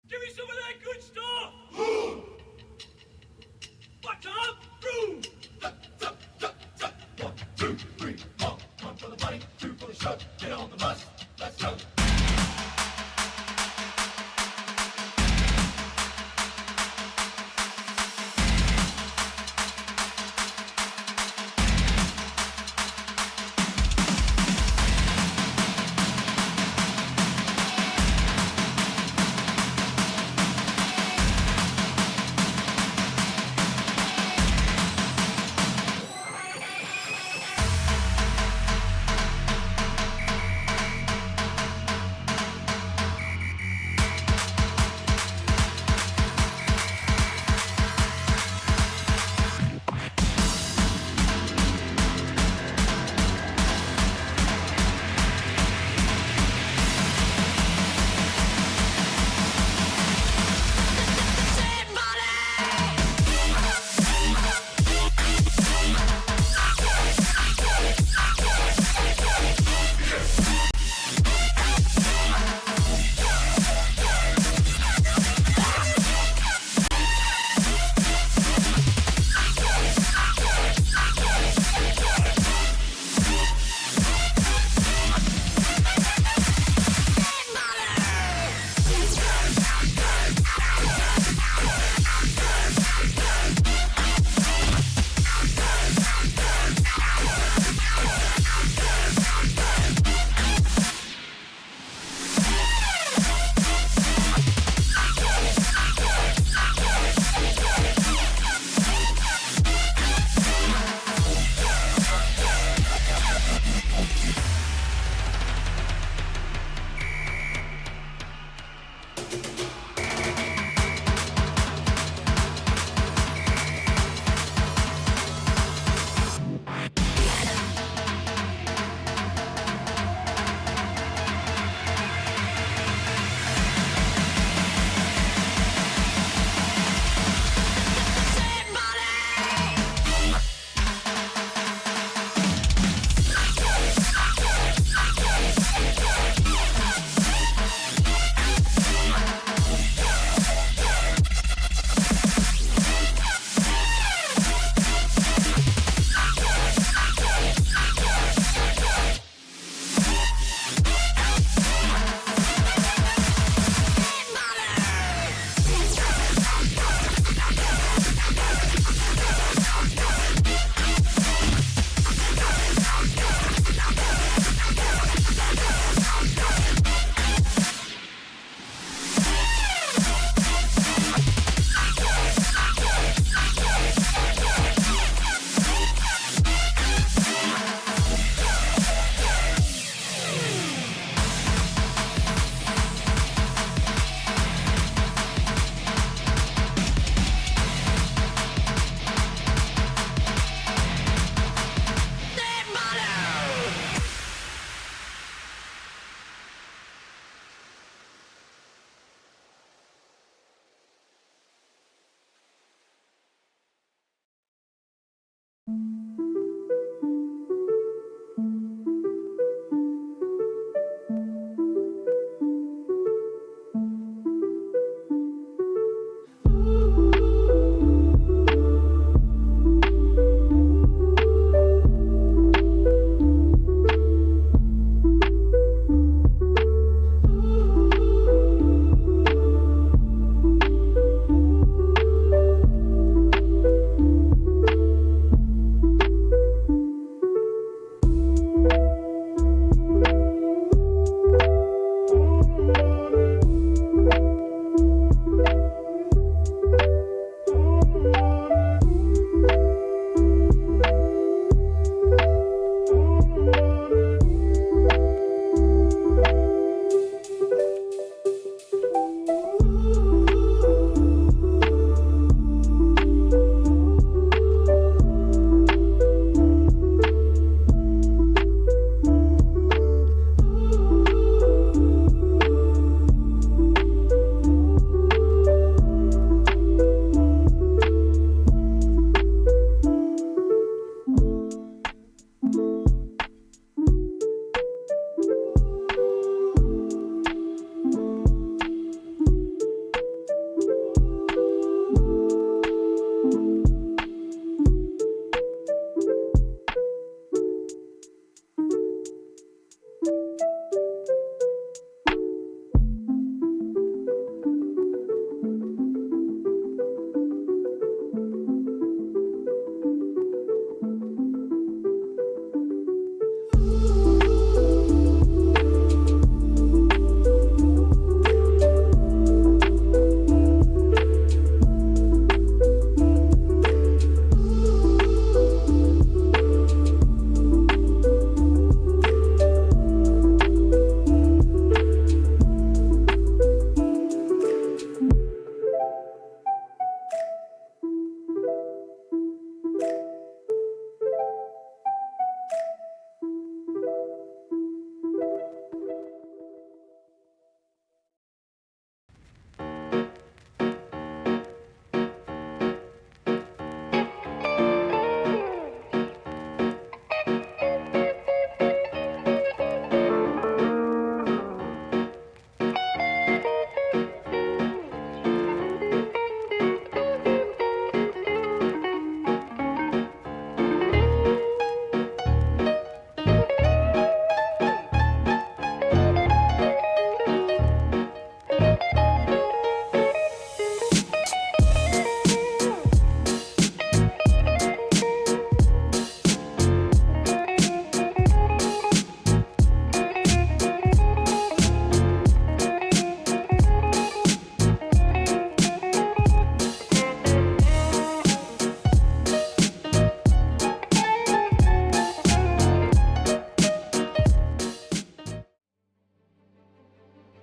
Give me some of that good stuff! What, Tom? Through! One, two, three, four. One for the money, two for the show. Get on the bus, let's go.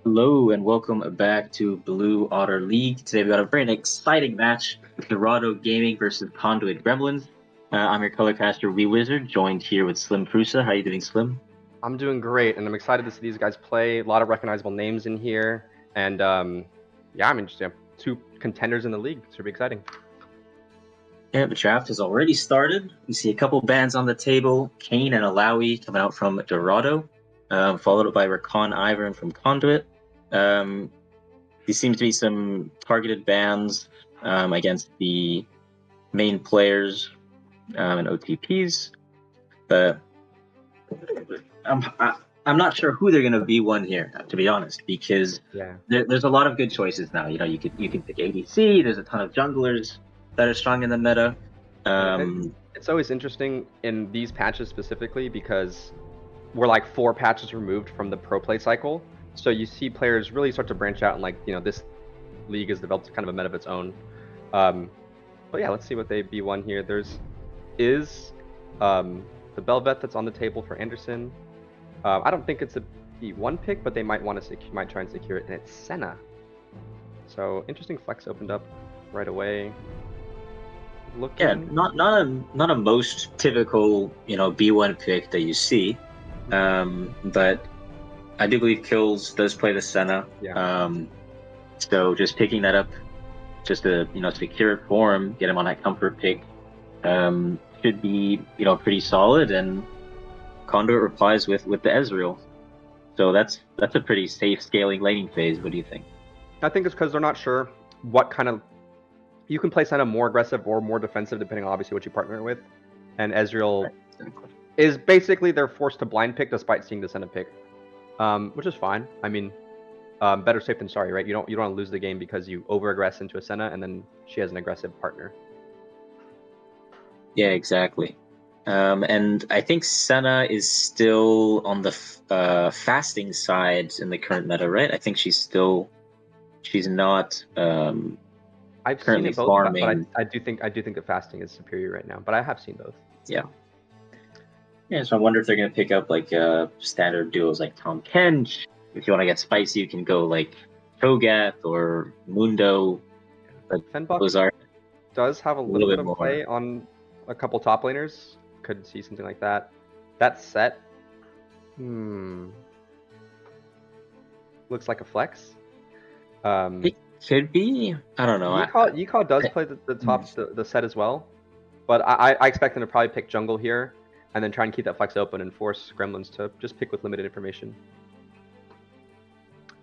Hello and welcome back to Blue Otter League. Today we got a very exciting match: Dorado Gaming versus Conduit Gremlins. I'm your colorcaster Wee Wizard, joined here with Slim Prusa. How you doing, Slim? I'm doing great, and I'm excited to see these guys play. A lot of recognizable names in here, and yeah, I mean, just two contenders in the league. It should be exciting. Yeah, the draft has already started. We see a couple bands on the table: Kane and Alawi coming out from Dorado, followed by Rakan Ivern from Conduit. These seem to be some targeted bans against the main players and OTPs, but I'm not sure who they're going to be one here, to be honest, because Yeah, there's a lot of good choices now. You can pick ADC. There's a ton of junglers that are strong in the meta. it's always interesting in these patches specifically because we're like 4 patches removed from the pro play cycle, so you see players really start to branch out, and this league has developed kind of a meta of its own. But yeah, let's see what they B1 here. There's the Belvet that's on the table for Anderson. I don't think it's a B1 pick, but they might try and secure it, and it's Senna. So interesting flex opened up right away. Yeah, not a most typical B1 pick that you see, but I do believe Kills does play the Senna. Yeah. So just picking that up, just to secure it for him, get him on that comfort pick, should be pretty solid. And Conduit replies with the Ezreal. So that's a pretty safe scaling laning phase. What do you think? I think it's because they're not sure what kind of. You can play Senna more aggressive or more defensive depending on obviously what you partner with. And Ezreal is basically they're forced to blind pick despite seeing the Senna pick, which is fine. I mean, better safe than sorry, right? You don't want to lose the game because you over aggress into a Senna and then she has an aggressive partner. Yeah, exactly. And I think Senna is still on the fasting side in the current meta, right? I think she's not I've seen currently it both, but farming. I do think the fasting is superior right now. But I have seen both. Yeah. Yeah, so I wonder if they're going to pick up like standard duos like Tom Kench. If you want to get spicy, you can go like Cho'Gath or Mundo. But those are Does have a a little little bit bit of more. play on a couple top laners. Could see something like that. That set, looks like a flex. It could be. I don't know. Yikao does play the top the set as well, but I expect them to probably pick jungle here, and then try and keep that flex open and force Gremlins to just pick with limited information.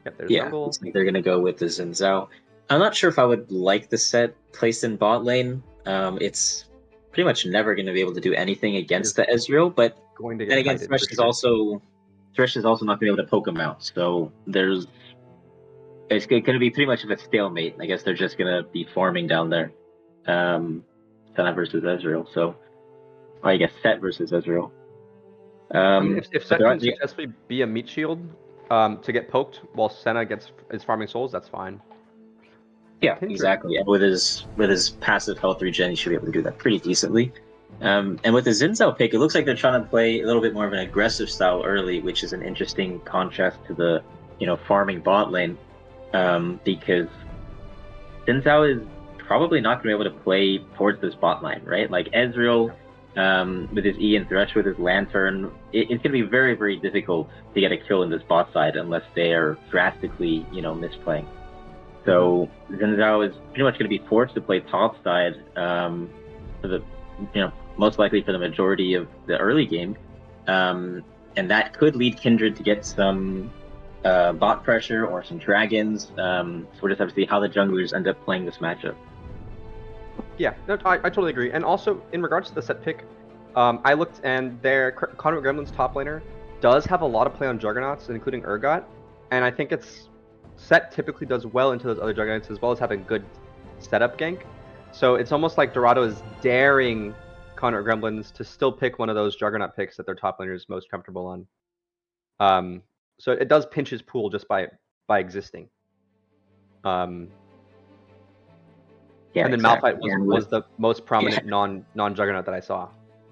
Yep, there's Yeah, jungle. looks like they're gonna go with the Xin Zhao. I'm not sure if I would like the set placed in bot lane. It's pretty much never going to be able to do anything against the Ezreal, but Going to then get again, kited for sure. Thresh is also not going to be able to poke him out. So it's going to be pretty much of a stalemate. I guess they're just going to be farming down there. Senna versus Ezreal. So I guess Set versus Ezreal. I mean, if Set can successfully be a meat shield to get poked while Senna is farming souls, that's fine. Yeah, exactly. And with his passive health regen, he should be able to do that pretty decently. And with the Xin Zhao pick, it looks like they're trying to play a little bit more of an aggressive style early, which is an interesting contrast to the farming bot lane. Because Xin Zhao is probably not going to be able to play towards this bot line, right? Like Ezreal, with his E and Thresh with his Lantern, it's going to be very, very difficult to get a kill in this bot side unless they are drastically, misplaying. So Xin Zhao is pretty much going to be forced to play top side for the, most likely for the majority of the early game, and that could lead Kindred to get some bot pressure or some dragons. So we'll just have to see how the junglers end up playing this matchup. Yeah, no, I totally agree. And also in regards to the set pick, I looked and their Conduit Gremlins top laner does have a lot of play on Juggernauts, including Urgot, and I think it's set typically does well into those other Juggernauts as well as having good setup gank. So it's almost like Dorado is daring Conduit Gremlins to still pick one of those Juggernaut picks that their top laner is most comfortable on. So it does pinch his pool just by existing. Yeah, and then exactly. Malphite was the most prominent non-Juggernaut that I saw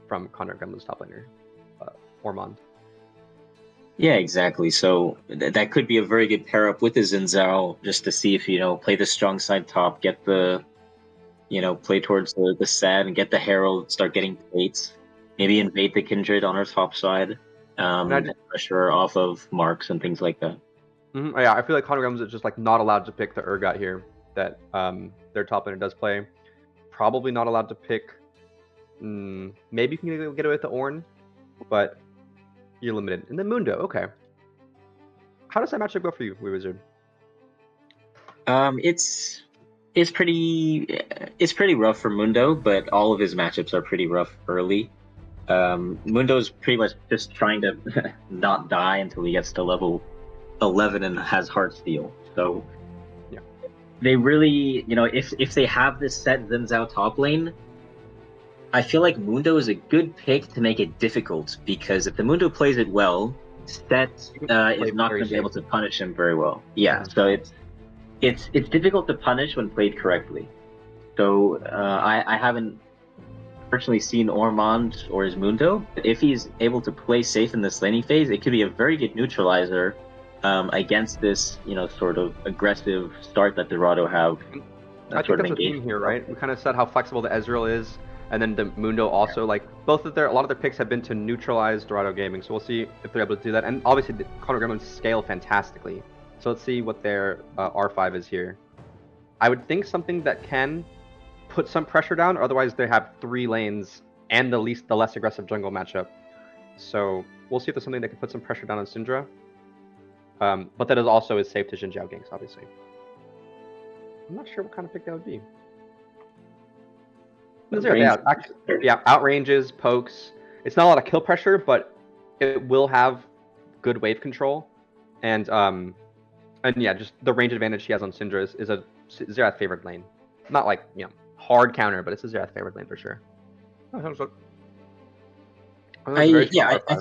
from Conduit Gremlin's top laner, Ormond. Yeah, exactly. So that could be a very good pair up with the Xin Zhao, just to see if play the strong side top, get the play towards the Sad and get the Herald, start getting plates, maybe invade the Kindred on our top side, And I and pressure off of marks and things like that. Yeah, I feel like Conor Gremlins is just like not allowed to pick the Urgot here that their top laner does play. Probably not allowed to pick. Maybe you can get away with the Ornn, but you're limited. And then Mundo, okay. How does that matchup go for you, Wee Wizard? It's pretty rough for Mundo, but all of his matchups are pretty rough early. Mundo's pretty much just trying to not die until he gets to level 11 and has Heartsteel. So yeah, they really, if they have this set Xin Zhao top lane, I feel like Mundo is a good pick to make it difficult, because if the Mundo plays it well, Set is not going to be able to punish him very well. Yeah, so it's difficult to punish when played correctly. So I haven't personally seen Ormond or his Mundo, but if he's able to play safe in this laning phase, it could be a very good neutralizer against this, sort of aggressive start that Dorado have. I think that's a theme here, right? We kind of said how flexible the Ezreal is, and then the Mundo also, like, a lot of their picks have been to neutralize Dorado Gaming, so we'll see if they're able to do that. And obviously, the Conor Gremlins scale fantastically, so let's see what their R5 is here. I would think something that can put some pressure down, otherwise they have 3 lanes and the less aggressive jungle matchup. So we'll see if there's something that can put some pressure down on Syndra. But that is also safe to Xin Zhao ganks, obviously. I'm not sure what kind of pick that would be. Outranges, pokes. It's not a lot of kill pressure, but it will have good wave control. And yeah, just the range advantage he has on Syndra is a Xerath favorite lane. Not like, hard counter, but it's a Xerath favorite lane for sure. I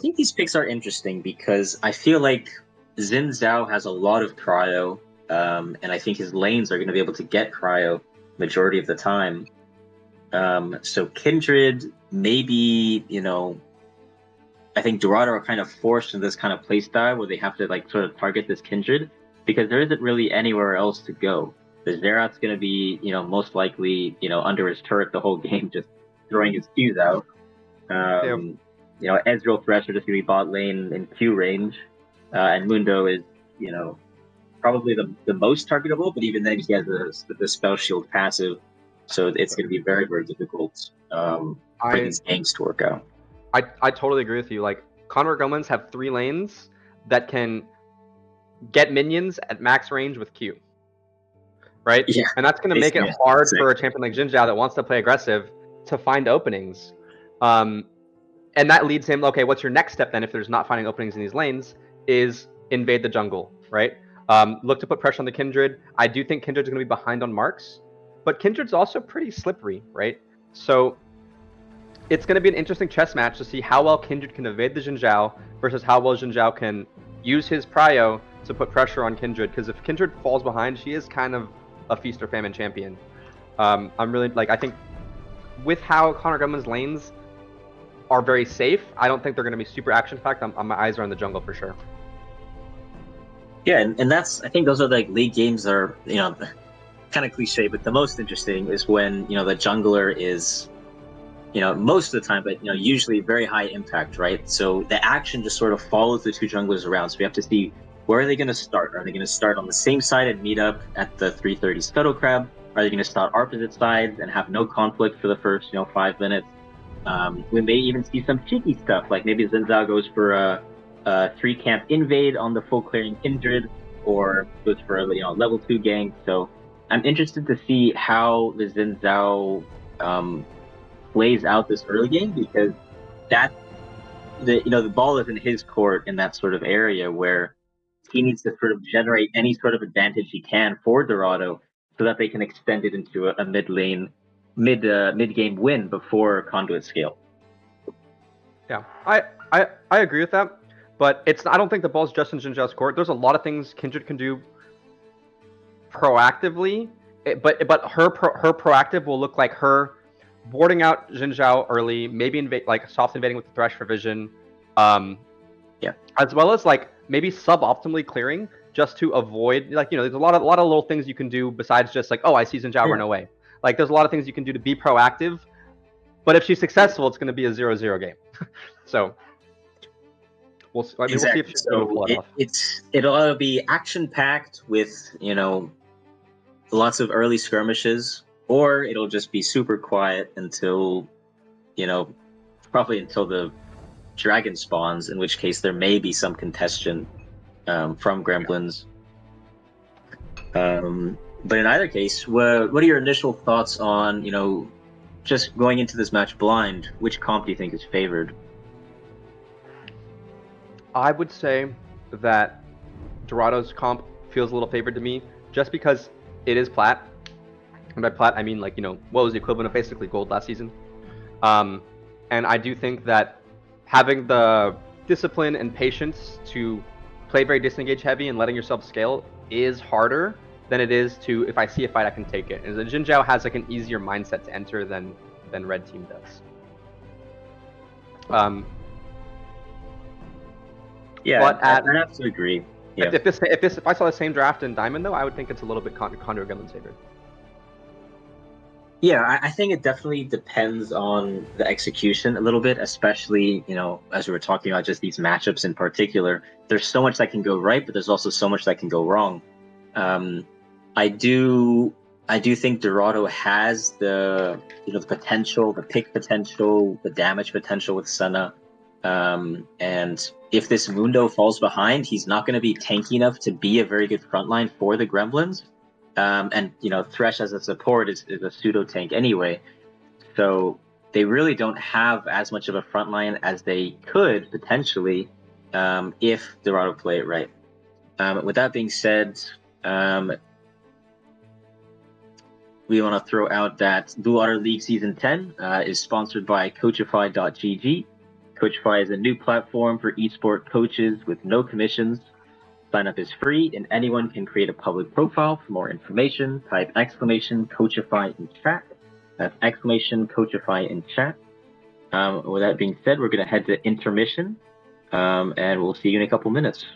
think these picks are interesting because I feel like Xin Zhao has a lot of cryo, and I think his lanes are going to be able to get cryo majority of the time. So Kindred, maybe, I think Dorado are kind of forced into this kind of playstyle where they have to sort of target this Kindred because there isn't really anywhere else to go. The Xerath's going to be, most likely, under his turret the whole game, just throwing his Qs out. Ezreal Thresh are just going to be bot lane in Q range, and Mundo is, probably the most targetable, but even then he has the spell shield passive, so it's going to be very, very difficult for these ganks to work out. I totally agree with you. Like, Conor Gremlins have 3 lanes that can get minions at max range with Q. Right? Yeah. And that's going to make it hard for a champion like Xin Zhao that wants to play aggressive to find openings. And that leads him, okay, what's your next step then if there's not finding openings in these lanes? Is invade the jungle, right? Look to put pressure on the Kindred. I do think Kindred's going to be behind on marks, but Kindred's also pretty slippery, right? So it's going to be an interesting chess match to see how well Kindred can evade the Xin Zhao versus how well Xin Zhao can use his prio to put pressure on Kindred, because if Kindred falls behind, she is kind of a feast or famine champion. I'm really, I think with how Conor Gremlin's lanes are very safe, I don't think they're going to be super action-packed. My eyes are on the jungle for sure. Yeah, and that's, I think those are league games that are, kind of cliche, but the most interesting is when, the jungler is, most of the time, but, usually very high impact, right? So the action just sort of follows the 2 junglers around. So we have to see, where are they going to start? Are they going to start on the same side and meet up at the 3:30 Scuttle Crab? Are they going to start opposite sides and have no conflict for the first, 5 minutes? We may even see some cheeky stuff, like maybe Xin Zhao goes for a 3-camp invade on the full clearing Kindred, or goes for a level 2 gank. So I'm interested to see how the Xin Zhao plays out this early game, because that the ball is in his court in that sort of area where he needs to sort of generate any sort of advantage he can for Dorado so that they can extend it into a mid game win before Conduit scale. Yeah, I agree with that, but I don't think the ball's just in Xin Zhao's court. There's a lot of things Kindred can do proactively, but her proactive will look like her boarding out Xin Zhao early, maybe soft invading with the Thresh for vision, Yeah. As well as like maybe suboptimally clearing just to avoid, like, there's a lot of little things you can do besides just like, oh, I see Xin Zhao run away. Like there's a lot of things you can do to be proactive. But if she's successful, it's going to be a 0-0 game. So we'll see Exactly. if she's able to pull it off. It'll either be action packed with lots of early skirmishes, or it'll just be super quiet until probably until the dragon spawns, in which case there may be some contention from gremlins. But in either case, what are your initial thoughts on just going into this match blind? Which comp do you think is favored? I would say that Dorado's comp feels a little favored to me, just because it is plat. And by plat, I mean what was the equivalent of basically gold last season. And I do think that having the discipline and patience to play very disengage heavy and letting yourself scale is harder than it is to, if I see a fight, I can take it. And Xin Zhao has like an easier mindset to enter than red team does. Yeah, but I have to agree. Yeah. If I saw the same draft in Diamond though, I would think it's a little bit Conduit Gremlins favored. Yeah, I think it definitely depends on the execution a little bit, especially, as we were talking about just these matchups in particular. There's so much that can go right, but there's also so much that can go wrong. I do think Dorado has the the potential, the pick potential, the damage potential with Senna. And if this Mundo falls behind, he's not going to be tanky enough to be a very good frontline for the Gremlins. And Thresh as a support is a pseudo tank anyway, so they really don't have as much of a front line as they could potentially if Dorado play it right. With that being said, we want to throw out that Blue Water League Season 10 is sponsored by Coachify.gg. Coachify is a new platform for esport coaches with no commissions. Sign up is free, and anyone can create a public profile. For more information, type !Coachify in chat. That's !Coachify in chat. With that being said, we're going to head to intermission, and we'll see you in a couple minutes.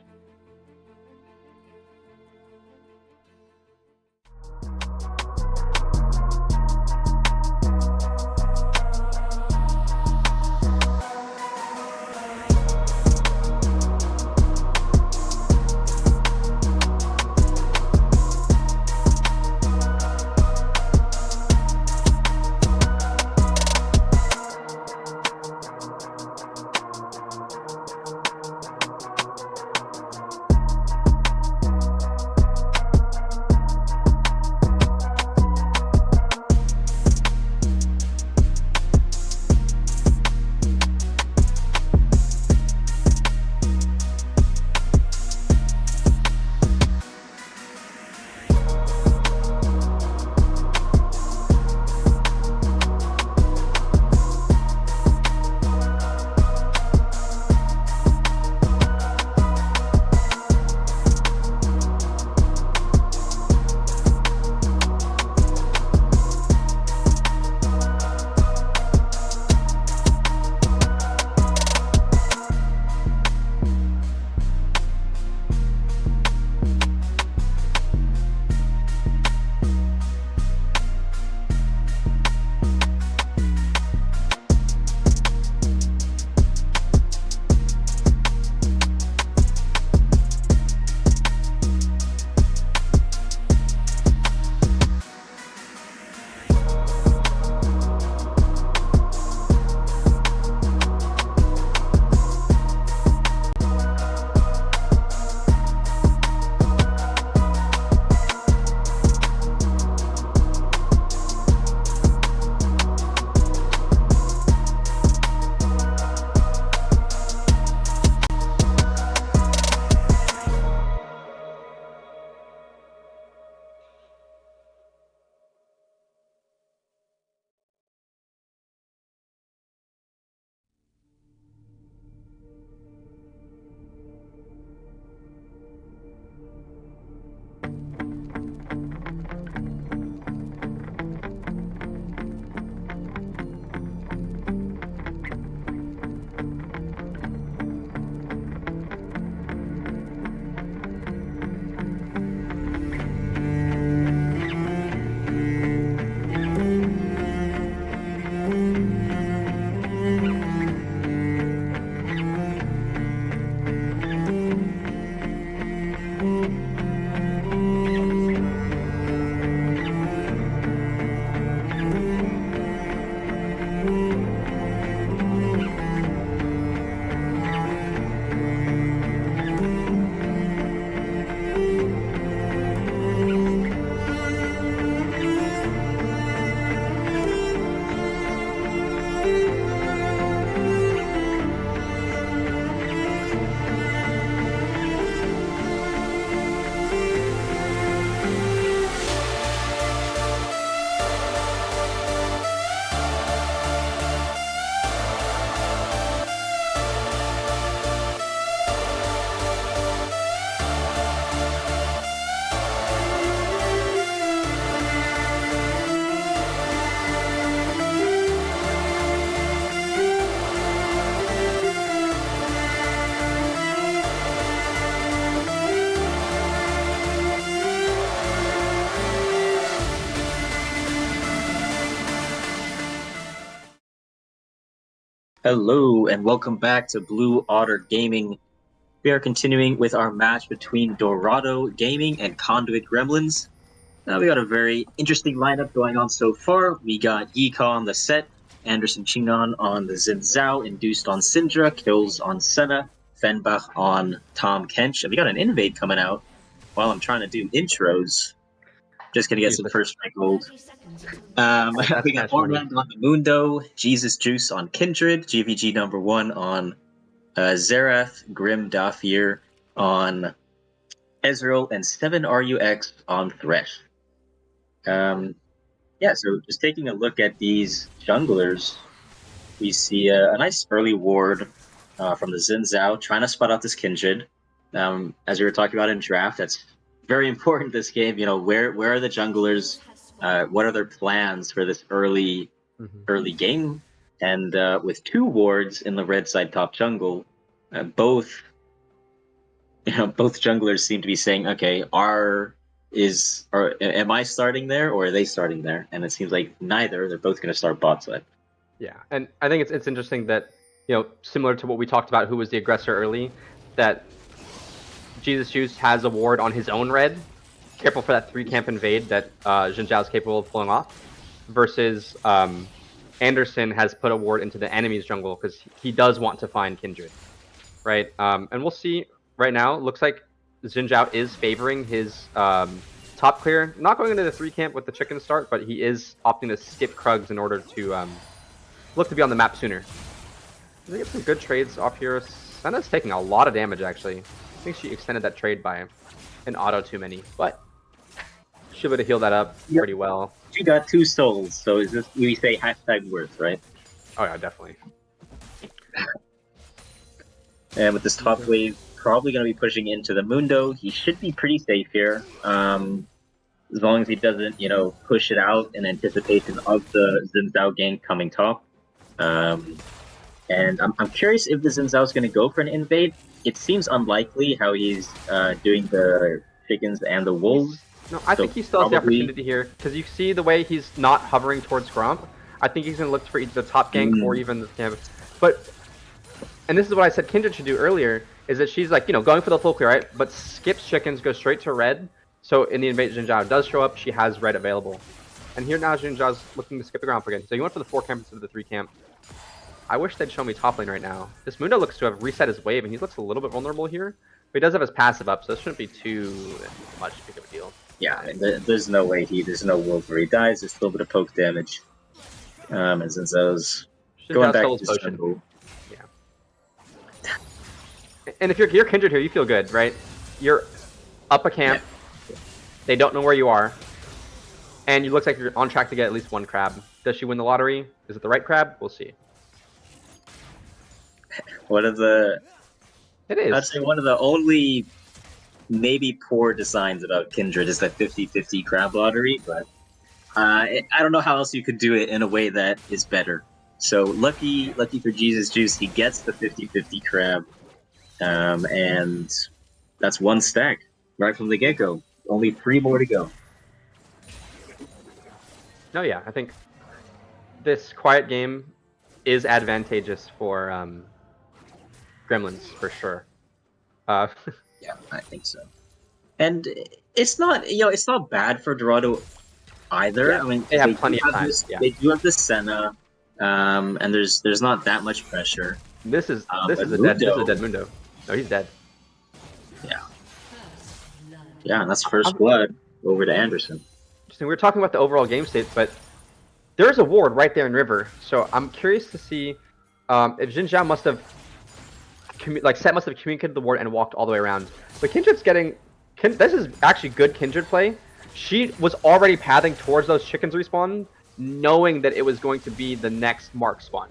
Hello and welcome back to Blue Otter Gaming. We are continuing with our match between Dorado Gaming and Conduit Gremlins. We got a very interesting lineup going on so far. We got Yika on the set, Anderson Chingon on the Xin Zhao, Induced on Syndra, Kills on Senna, Fenbach on Tom Kench. And we got an invade coming out while I'm trying to do intros. Just gonna get some first strike gold. We got Ormond on the Mundo, Jesus Juice on Kindred, GVG number 1 on Zerath, Grim Dafir on Ezreal, and 7RUX on Thresh. So just taking a look at these junglers, we see a nice early ward from the Xin Zhao trying to spot out this Kindred. As we were talking about in draft, that's very important this game. You know, where are the junglers? What are their plans for this early game? And with 2 wards in the red side top jungle, both junglers seem to be saying, okay, am I starting there or are they starting there? And it seems like neither. They're both going to start bot side. Yeah, and I think it's interesting that, similar to what we talked about, who was the aggressor early, that Jesus Juice has a ward on his own red. Careful for that 3 camp invade that Xin Zhao is capable of pulling off, versus Anderson has put a ward into the enemy's jungle because he does want to find Kindred, right? And we'll see right now. Looks like Xin Zhao is favoring his top clear, not going into the 3 camp with the chicken start, but he is opting to skip Krugs in order to look to be on the map sooner. They get some good trades off here. Senna's taking a lot of damage, actually. I think she extended that trade by an auto too many, but she would have healed that up pretty well. She got 2 souls, so is this, we say #worth, right? Oh yeah, definitely. And with this top wave, probably going to be pushing into the Mundo. He should be pretty safe here, as long as he doesn't, push it out in anticipation of the Xin Zhao gank coming top. And I'm curious if the Xin Zhao is going to go for an invade. It seems unlikely how he's doing the chickens and the wolves. No, I think he still has the opportunity here, because you see the way he's not hovering towards Gromp. I think he's going to look for either the top gank or even the camp. And this is what I said Kindred should do earlier, is that she's like, going for the full clear, right? But skips chickens, goes straight to red. So in the invade, Xin Zhao does show up, she has red available. And here now Xin Zhao's looking to skip the Gromp again. So you went for the 4 camp instead of the 3 camp. I wish they'd show me top lane right now. This Mundo looks to have reset his wave, and he looks a little bit vulnerable here. But he does have his passive up, so this shouldn't be too much big of a deal. Yeah, there's no way there's no wolf where he dies. There's still a bit of poke damage. And since those going back to his jungle. Yeah. And if you're Kindred here, you feel good, right? You're up a camp. Yeah. They don't know where you are. And you look like you're on track to get at least 1 crab. Does she win the lottery? Is it the right crab? We'll see. It is. I'd say one of the only maybe poor designs about Kindred is that 50-50 crab lottery, but I don't know how else you could do it in a way that is better. So lucky for Jesus Juice, he gets the 50-50 crab, and that's 1 stack right from the get-go. Only 3 more to go. No, yeah, I think this quiet game is advantageous for Gremlins for sure. Yeah, I think so. And it's not, it's not bad for Dorado either. Yeah, I mean, they have plenty of time. They do have the Senna, and there's not that much pressure. This is a dead Mundo. No, he's dead. Yeah, and that's first blood over to Anderson. Interesting. We were talking about the overall game state, but there's a ward right there in River. So I'm curious to see if Xin Zhao must have Set must have communicated the ward and walked all the way around. But Kindred's this is actually good Kindred play. She was already pathing towards those chickens respawn, knowing that it was going to be the next mark spawn.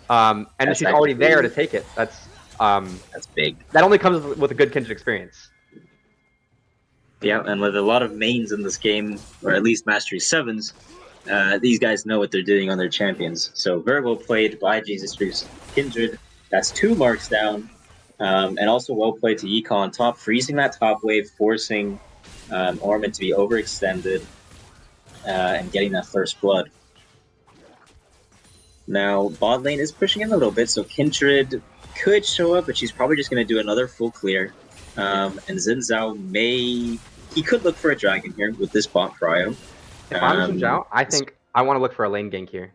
And she's already there to take it. That's big. That only comes with a good Kindred experience. Yeah, and with a lot of mains in this game, or at least Mastery 7s, these guys know what they're doing on their champions. So very well played by Jesus Juice Kindred. That's 2 marks down. And also well played to Yika on top, freezing that top wave, forcing Ormond to be overextended, and getting that first blood. Now, bot lane is pushing in a little bit, so Kindred could show up, but she's probably just going to do another full clear. And Xin Zhao he could look for a dragon here with this bot prio. If I'm Xin Zhao, I think I want to look for a lane gank here.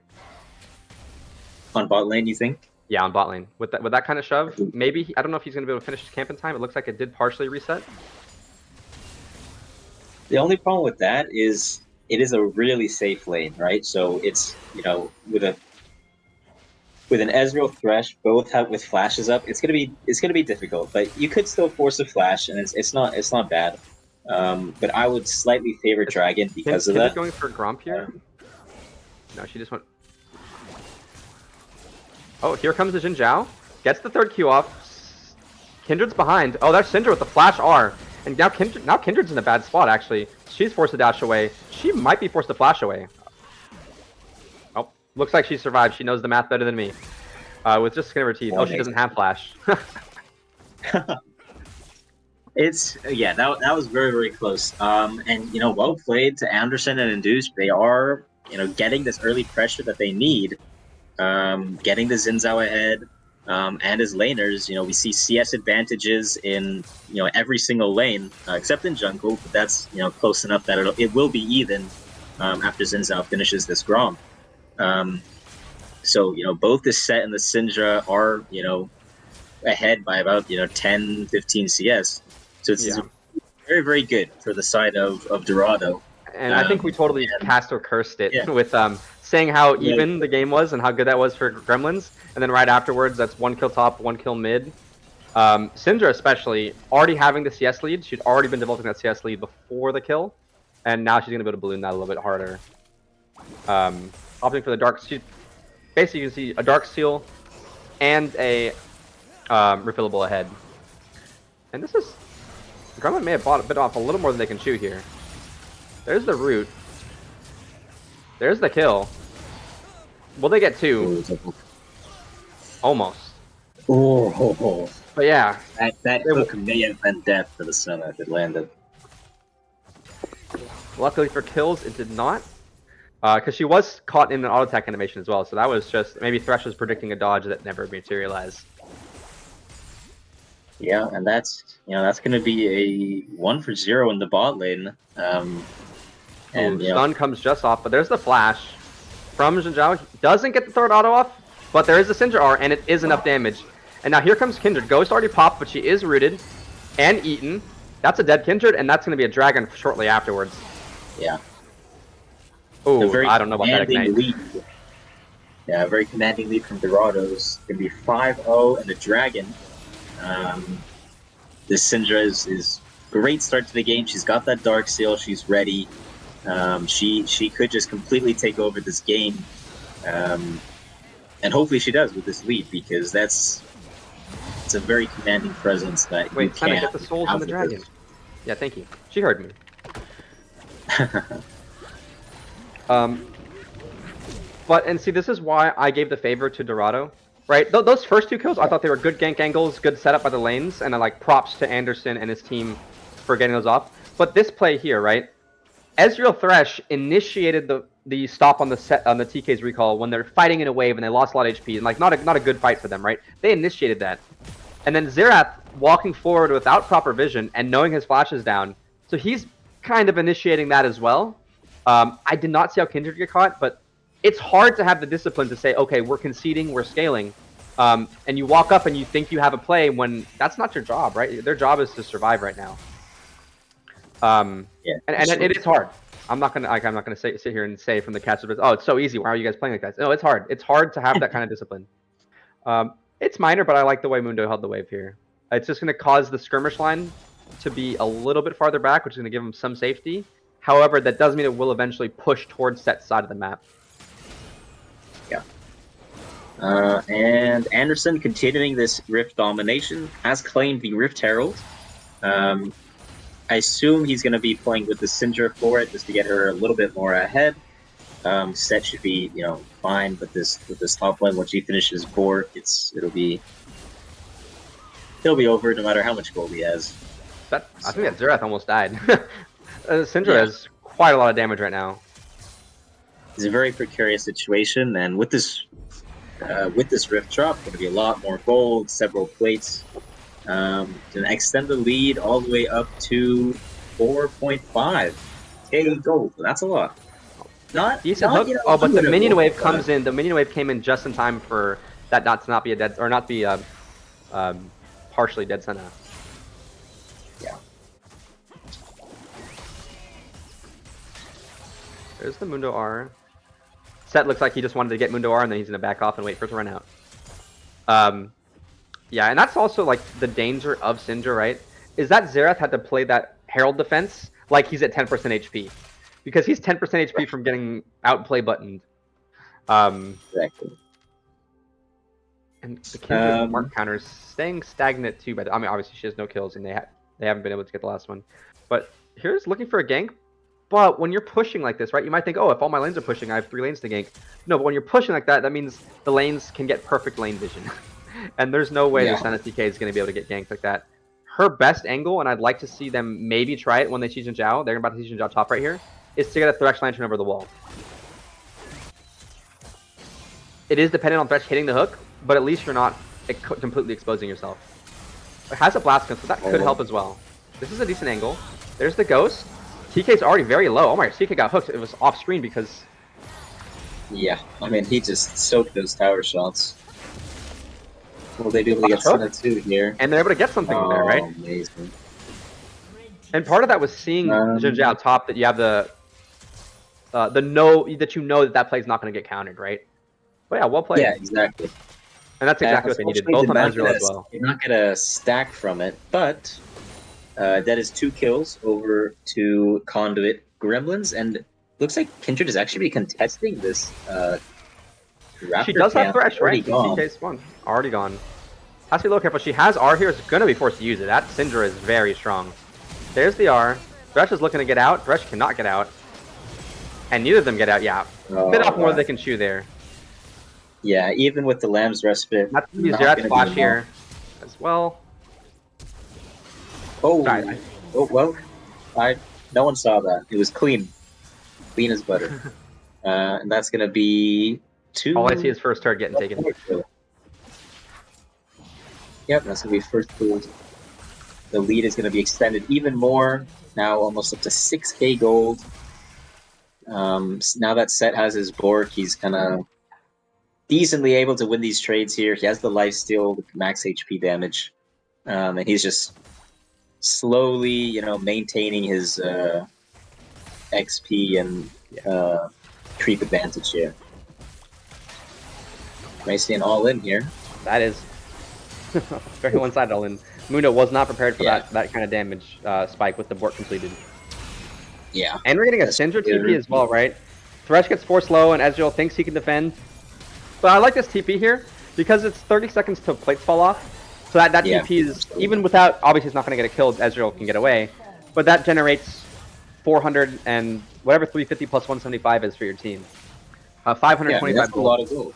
On bot lane, you think? Yeah, on bot lane. With that kind of shove, maybe, I don't know if he's going to be able to finish his camp in time. It looks like it did partially reset. The only problem with that is it is a really safe lane, right? So it's, with an Ezreal Thresh, both with flashes up, it's gonna be difficult. But you could still force a flash, and it's not bad. But I would slightly favor Dragon because of that. Going for Gromp here? No, she just went. Oh, here comes the Xin Zhao. Gets the third Q off. Kindred's behind. Oh, that's Syndra with the flash R. And now Kindred's in a bad spot, actually. She's forced to dash away. She might be forced to flash away. Oh, looks like she survived. She knows the math better than me. With just skin of her teeth. Oh, she doesn't have flash. That was very, very close. And well played to Anderson and Induce. They are getting this early pressure that they need. Getting the Xin Zhao ahead. And as laners, we see CS advantages in every single lane, except in jungle. But that's close enough that it will be even after Xin Zhao finishes this Gromp. So both the Set and the Syndra are ahead by about 10, 15 CS. So it's very, very good for the side of Dorado. And I think we totally cast or cursed it with saying how even the game was and how good that was for Gremlins. And then right afterwards, that's 1 kill top, 1 kill mid. Syndra especially, already having the CS lead. She'd already been developing that CS lead before the kill. And now she's going to be able to balloon that a little bit harder. Opting for the Dark Seal. Basically, you can see a Dark Seal and a refillable ahead. And this is... Gremlin may have bit off a little more than they can chew here. There's the root. There's the kill. Will they get 2? Almost. Oh. But yeah. That hook may have been death for the Sun if it landed. Luckily for kills, it did not. Because she was caught in an auto attack animation as well. So that was just... Maybe Thresh was predicting a dodge that never materialized. Yeah, and that's going to be a 1 for 0 in the bot lane. And stun comes just off, but there's the flash from Xin Zhao. Doesn't get the third auto off, but there is the Syndra R, and it is enough damage. And now here comes Kindred. Ghost already popped, but she is rooted and eaten. That's a dead Kindred, and that's going to be a dragon shortly afterwards. Yeah. Oh, I don't know about that ignite. Lead. Yeah, a very commanding lead from Dorado's. Going to be 5-0 and a dragon. This Syndra is great start to the game. She's got that Dark Seal. She's ready. She could just completely take over this game, and hopefully she does with this lead because it's a very commanding presence that Wait, you can't. Wait, get the souls in the dragon. Yeah, thank you. She heard me. But and see, this is why I gave the favor to Dorado. Right, those first 2 kills, I thought they were good gank angles, good setup by the lanes, and like props to Anderson and his team for getting those off. But this play here, right? Ezreal Thresh initiated the stop on the TK's recall when they're fighting in a wave and they lost a lot of HP and like not a good fight for them, right? They initiated that, and then Xerath walking forward without proper vision and knowing his flash is down, so he's kind of initiating that as well. I did not see how Kindred get caught, but it's hard to have the discipline to say, okay, we're conceding, we're scaling, and you walk up and you think you have a play when that's not your job, right? Their job is to survive right now. And it is hard. I'm not gonna sit here and say from the catch, oh, it's so easy. Why are you guys playing like that? No, it's hard. It's hard to have that kind of discipline. It's minor, but I like the way Mundo held the wave here. It's just gonna cause the skirmish line to be a little bit farther back, which is gonna give them some safety. However, that does mean it will eventually push towards that side of the map. Yeah. And Anderson, continuing this Rift domination, has claimed the Rift Herald. I assume he's going to be playing with the Syndra for it, just to get her a little bit more ahead. Set should be, fine with this top lane. Once he finishes 4, it'll be over no matter how much gold he has. I think that Xerath almost died. Syndra has quite a lot of damage right now. It's a very precarious situation, and with this with this Rift drop, going to be a lot more gold, several plates. Going to extend the lead all the way up to 4.5k gold. That's a lot. Not Decent not, hook. you know, Oh, but the minion unwinnable, wave but- comes in. The minion wave came in just in time for that not to not be a dead or not be partially dead Senna. Yeah. There's the Mundo R. Set looks like he just wanted to get Mundo R and then he's gonna back off and wait for it to run out. Yeah, and that's also like the danger of Syndra, right? Is that Xerath had to play that Herald defense like he's at 10% HP. Because he's 10% HP from getting outplay buttoned. Exactly. And the Kindred mark counters staying stagnant too, but I mean obviously she has no kills and they haven't been able to get the last one. But here's looking for a gank. But when you're pushing like this, right, you might think, oh, if all my lanes are pushing, I have 3 lanes to gank. No, but when you're pushing like that, that means the lanes can get perfect lane vision. And there's no way the Senna TK is going to be able to get ganked like that. Her best angle, and I'd like to see them maybe try it when they see Jin Zhao, they're about to see Jin Zhao top right here, is to get a Thresh Lantern over the wall. It is dependent on Thresh hitting the hook, but at least you're not completely exposing yourself. It has a Blast Gun, so that could help as well. This is a decent angle. There's the Ghost. TK's already very low. Oh my, TK got hooked. It was off screen because... Yeah, I mean, he just soaked those tower shots. Will they be able to get Senna 2 here? And they're able to get something there, right? Amazing. And part of that was seeing Jin Zhao top, that you have the that you know that play's not going to get countered, right? But yeah, well played. Yeah, exactly. And that's exactly what they needed, both on Ezreal as well. You're not going to stack from it, but that is 2 kills over to Conduit Gremlins, and looks like Kindred is actually contesting this. She does have Thresh, right? TK spawn. Already gone. Has to be a little careful. She has R here. Is going to be forced to use it. That Syndra is very strong. There's the R. Thresh is looking to get out. Thresh cannot get out. And neither of them get out. Yeah. Bit off more than they can chew there. Yeah, even with the Lamb's Respite. That's going to be Xerath's flash here as well. Oh, sorry. Oh well. No one saw that. It was clean. Clean as butter. And that's going to be 2. All I see is first turret getting taken. Yep, that's going to be first pulled. The lead is going to be extended even more. Now almost up to 6k gold. Now that Set has his Bork, he's kind of decently able to win these trades here. He has the lifesteal with max HP damage. And he's just slowly, you know, maintaining his XP and creep advantage here. Nice seeing all in here. That is very one-sided all in. Mundo was not prepared for that kind of damage spike with the Bork completed. Yeah. And we're getting a Syndra TP as well, right? Thresh gets forced low and Ezreal thinks he can defend. But I like this TP here because it's 30 seconds till plates fall off. So that TP is, even without, obviously it's not going to get a kill, Ezreal can get away. But that generates 400 and whatever 350 plus 175 is for your team. 525 that's a lot of gold.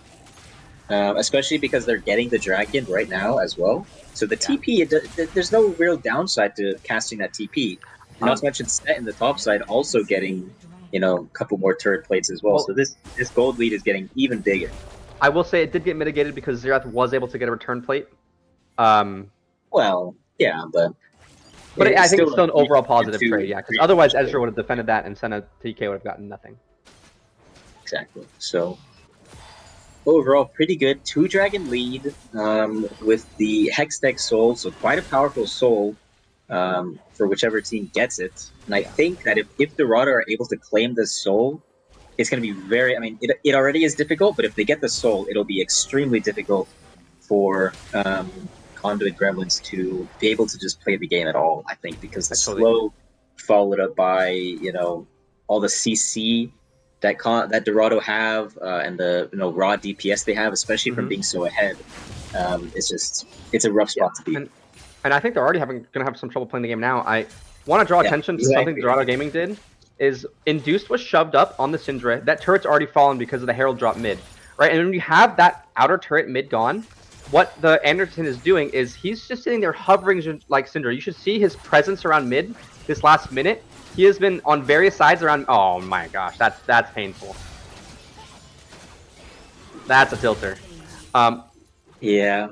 Especially because they're getting the dragon right now as well. So the TP, there's no real downside to casting that TP. Not to mention Set in the top side also getting, you know, a couple more turret plates as well. So this gold lead is getting even bigger. I will say it did get mitigated because Xerath was able to get a return plate. Well, yeah, but I think it's still an overall positive trade, yeah. Because otherwise Ezreal would have defended that and Senna TK would have gotten nothing. Exactly. So overall, pretty good. 2 dragon lead with the Hextech Soul, so quite a powerful soul for whichever team gets it. And I think that if Dorado are able to claim this soul, it's going to be very... I mean, it already is difficult, but if they get the soul, it'll be extremely difficult for Conduit Gremlins to be able to just play the game at all, I think, because the slow followed up by, you know, all the CC that Dorado have and the raw DPS they have, especially from being so ahead, it's a rough spot to be. And I think they're already going to have some trouble playing the game now. I want to draw attention to something Dorado Gaming did. Is Induced was shoved up on the Syndra. That turret's already fallen because of the Herald drop mid, right? And when you have that outer turret mid gone, what the Anderson is doing is he's just sitting there hovering like Syndra. You should see his presence around mid this last minute. He has been on various sides around... Oh my gosh, that's painful. That's a tilter. Yeah.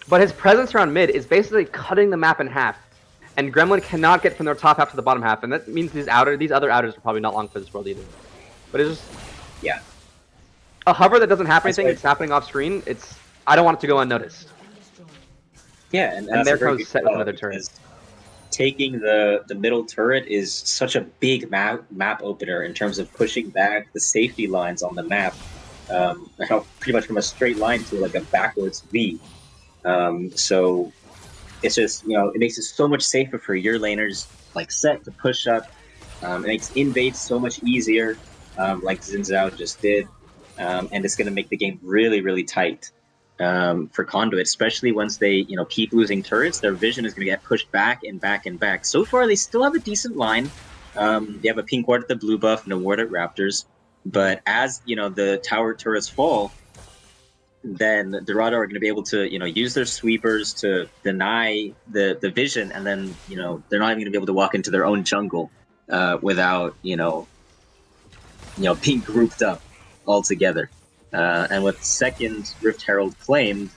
But his presence around mid is basically cutting the map in half, and Gremlin cannot get from their top half to the bottom half, and that means these other outers are probably not long for this world either. But it's just Yeah. a hover that doesn't have anything. why- It's happening off screen. I don't want it to go unnoticed. Yeah, And that's there a very comes good set with call, another turret. because taking the middle turret is such a big map opener in terms of pushing back the safety lines on the map, pretty much from a straight line to like a backwards V. So it's just, it makes it so much safer for your laners like Set to push up. It makes invades so much easier, like Xin Zhao just did, and it's going to make the game really, really tight. For Conduit, especially once they keep losing turrets, their vision is going to get pushed back and back and back. So far, they still have a decent line. They have a pink ward at the blue buff and a ward at Raptors, but as the tower turrets fall, then Dorado are going to be able to use their sweepers to deny the vision, and then they're not even going to be able to walk into their own jungle without being grouped up all together. And with second Rift Herald claimed,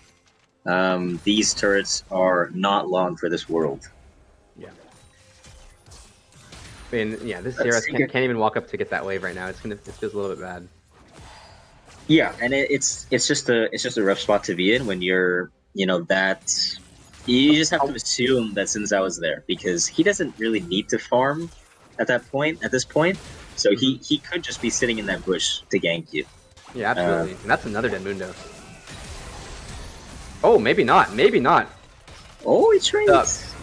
these turrets are not long for this world. Yeah. I mean, yeah, this Zero can't even walk up to get that wave right now. It feels a little bit bad. Yeah, and it's just a rough spot to be in when you're that. You just have to assume that Xin Zhao is there, because he doesn't really need to farm at this point. So he could just be sitting in that bush to gank you. Yeah, absolutely. And that's another dead Mundo. Oh, maybe not. Maybe not. Oh, it's right.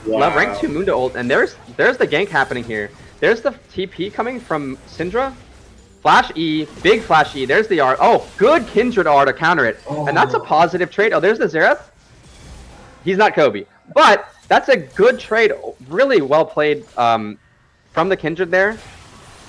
Wow. Rank 2 Mundo ult, and there's the gank happening here. There's the TP coming from Syndra. Flash E, big Flash E. There's the R. Oh, good Kindred R to counter it. Oh. And that's a positive trade. Oh, there's the Xerath. He's not Kobe. But that's a good trade. Really well played from the Kindred there.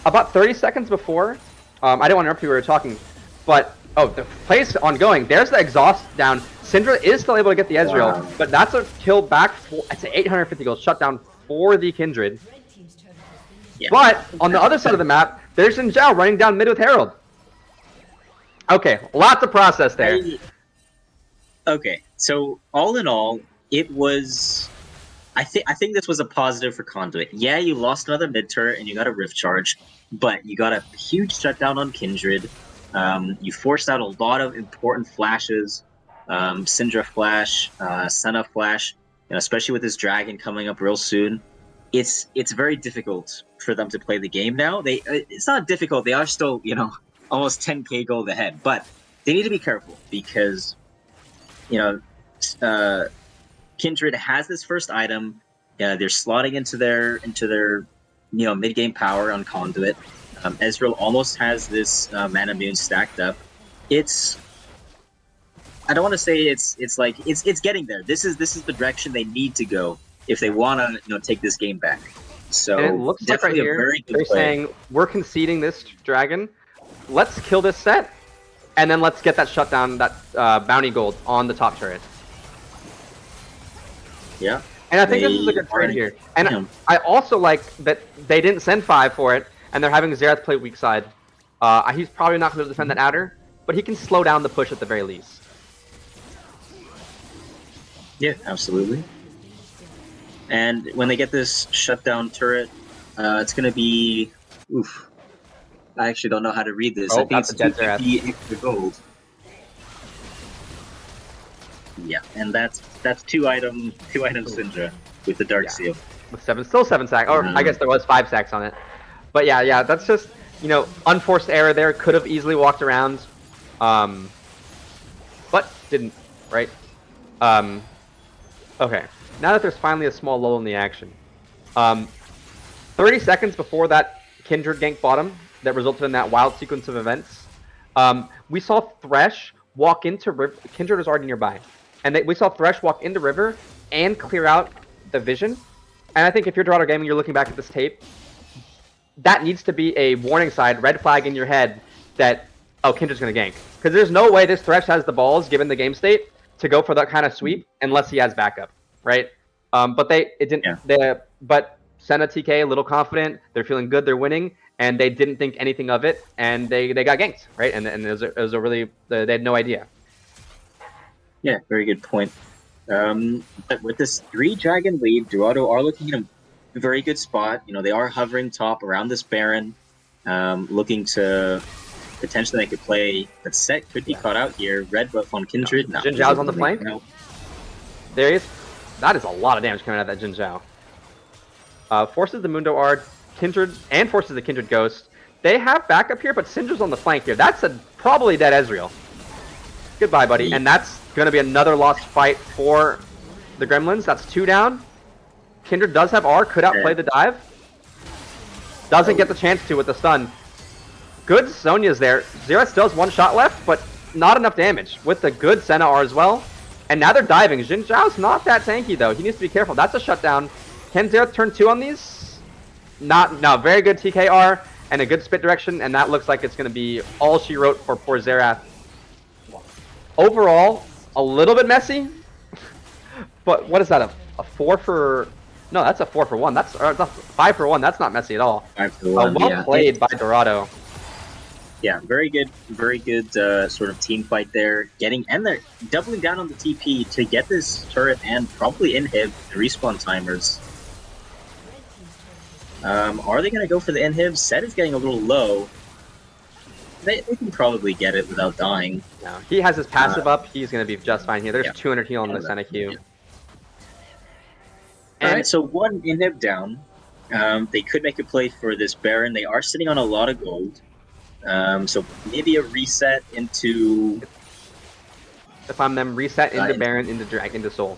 About 30 seconds before, I didn't want to interrupt you, we were talking, but, oh, the play's ongoing. There's the exhaust down. Syndra is still able to get the Ezreal, but that's a kill back for, it's an 850 gold shutdown for the Kindred. Yeah. But, on the other side of the map, there's Xin Zhao running down mid with Herald. Okay, lots of process there. Okay, so all in all, it was... I think this was a positive for Conduit. Yeah, you lost another mid turret and you got a Rift Charge, but you got a huge shutdown on Kindred. You forced out a lot of important flashes. Syndra flash, Senna flash, and especially with this dragon coming up real soon. It's very difficult for them to play the game now. It's not difficult. They are still, almost 10k gold ahead, but they need to be careful, because Kindred has this first item. They're slotting into their mid game power on Conduit. Ezreal almost has this mana moon stacked up. I don't want to say it's getting there. This is the direction they need to go if they want to take this game back. So and it looks like right here they're saying we're conceding this dragon. Let's kill this set, and then let's get that shutdown, that bounty gold on the top turret. Yeah. And I think this is a good trade here. And I also like that they didn't send 5 for it, and they're having Xerath play weak side. He's probably not going to defend that adder, but he can slow down the push at the very least. Yeah, absolutely. And when they get this shutdown turret, it's going to be... Oof. I actually don't know how to read this. Oh, I think it's 250 extra gold. Yeah, and that's two item Syndra with the Dark Seal. With still 7 sacks, or I guess there was 5 sacks on it. But yeah, that's just, unforced error there. Could have easily walked around, but didn't, right? Okay, now that there's finally a small lull in the action. 30 seconds before that Kindred gank bottom that resulted in that wild sequence of events, we saw Thresh walk into River. Kindred was already nearby. And we saw Thresh walk into River and clear out the vision. And I think if you're Dorado Gaming, you're looking back at this tape, that needs to be a warning sign, red flag in your head that, oh, Kindred's going to gank. Because there's no way this Thresh has the balls, given the game state, to go for that kind of sweep unless he has backup, right? But but Senna TK, a little confident, they're feeling good, they're winning, and they didn't think anything of it, and they got ganked, right? And it was a really, they had no idea. Yeah, very good point. But with this 3-dragon lead, Dorado are looking in a very good spot. You know, they are hovering top around this Baron, looking to potentially make a play. But Set could be caught out here. Red buff on Kindred. No, Jin he's Zhao's able on the to make flank. it out. There he is. That is a lot of damage coming out of that Jin Zhao. Forces the Mundo Ard, Kindred, and forces the Kindred Ghost. They have backup here, but Syndra's on the flank here. That's a probably dead Ezreal. Goodbye, buddy. Yeah. And that's going to be another lost fight for the Gremlins. That's 2 down. Kindred does have R, could outplay the dive. Doesn't get the chance to with the stun. Good Sonya's there. Xerath still has 1 shot left, but not enough damage with the good Senna R as well. And now they're diving. Jin Zhao's not that tanky, though. He needs to be careful. That's a shutdown. Can Xerath turn 2 on these? No, very good TKR and a good spit direction, and that looks like it's going to be all she wrote for poor Xerath. Overall, a little bit messy, but what is that, a 4 for... No, that's a 4 for 1. That's a 5 for 1. That's not messy at all. 5 for 1, Well yeah. played by Dorado. Yeah, very good sort of team fight there. And they're doubling down on the TP to get this turret and probably inhib the respawn timers. Are they going to go for the inhib? Set is getting a little low. They can probably get it without dying. No, he has his passive up. He's going to be just fine here. There's 200 heal on the Senna Q. Yeah. Alright, so 1 inhib down. They could make a play for this Baron. They are sitting on a lot of gold. So maybe a reset into... If I'm them, reset into Baron, into Drag, into Soul.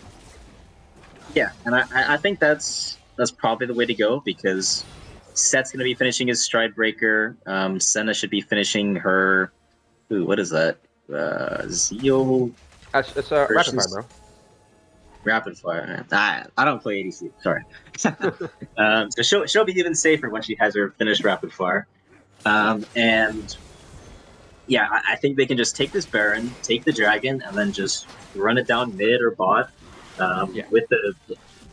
Yeah, and I think that's probably the way to go, because Set's going to be finishing his Stride Breaker. Senna should be finishing her... Ooh, what is that? Zeal... It's a rapid fire, bro. Rapid Fire. I don't play ADC, sorry. So she'll be even safer when she has her finished Rapid Fire. And yeah, I think they can just take this Baron, take the Dragon, and then just run it down mid or bot. With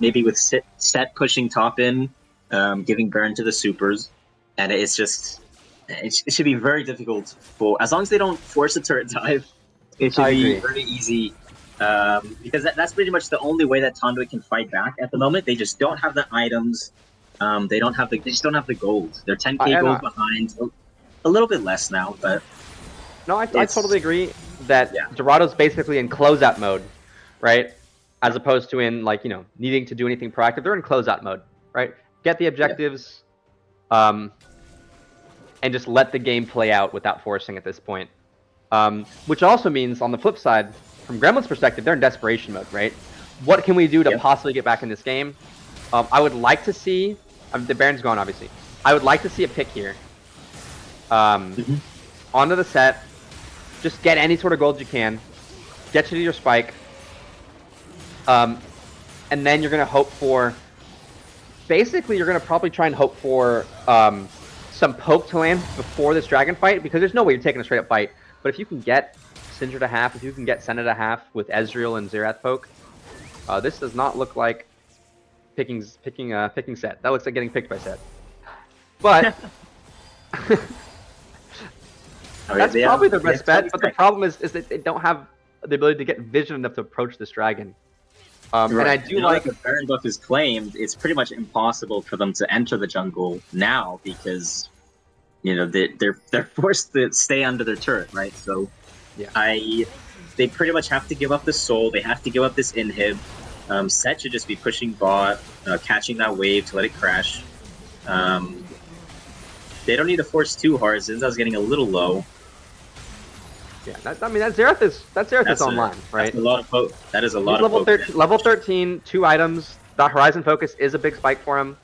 maybe with Set pushing top in, giving Baron to the supers, and it should be very difficult for, as long as they don't force a turret dive, it should be very easy. Because that's pretty much the only way that Conduit can fight back at the moment. They just don't have the items. They just don't have the gold. They're 10k gold behind. A little bit less now, but no, I totally agree that Dorado's basically in closeout mode, right? As opposed to in needing to do anything proactive. They're in closeout mode, right? Get the objectives, and just let the game play out without forcing at this point. Which also means on the flip side, from Gremlin's perspective, they're in desperation mode, right? What can we do to possibly get back in this game? I would like to see... the Baron's gone, obviously. I would like to see a pick here. Onto the set. Just get any sort of gold you can. Get you to your spike. And then you're going to hope for... Basically, you're going to probably try and hope for some poke to land before this dragon fight, because there's no way you're taking a straight-up fight. But if you can get Syndra to half, if you can get Senna to half with Ezreal and Xerath poke, this does not look like picking Set. That looks like getting picked by Set. But that's probably their best bet. But the problem is that they don't have the ability to get vision enough to approach this dragon. And I do like the Baron buff is claimed. It's pretty much impossible for them to enter the jungle now, because they're forced to stay under their turret, right? So they pretty much have to give up the soul. They have to give up this inhib. Set should just be pushing bot, catching that wave to let it crash. They don't need to force too hard. Zinza's getting a little low. Yeah, that Xerath is online, right? That's a lot of poke. That is a lot of poke. Level 13, 2 items. The Horizon Focus is a big spike for him.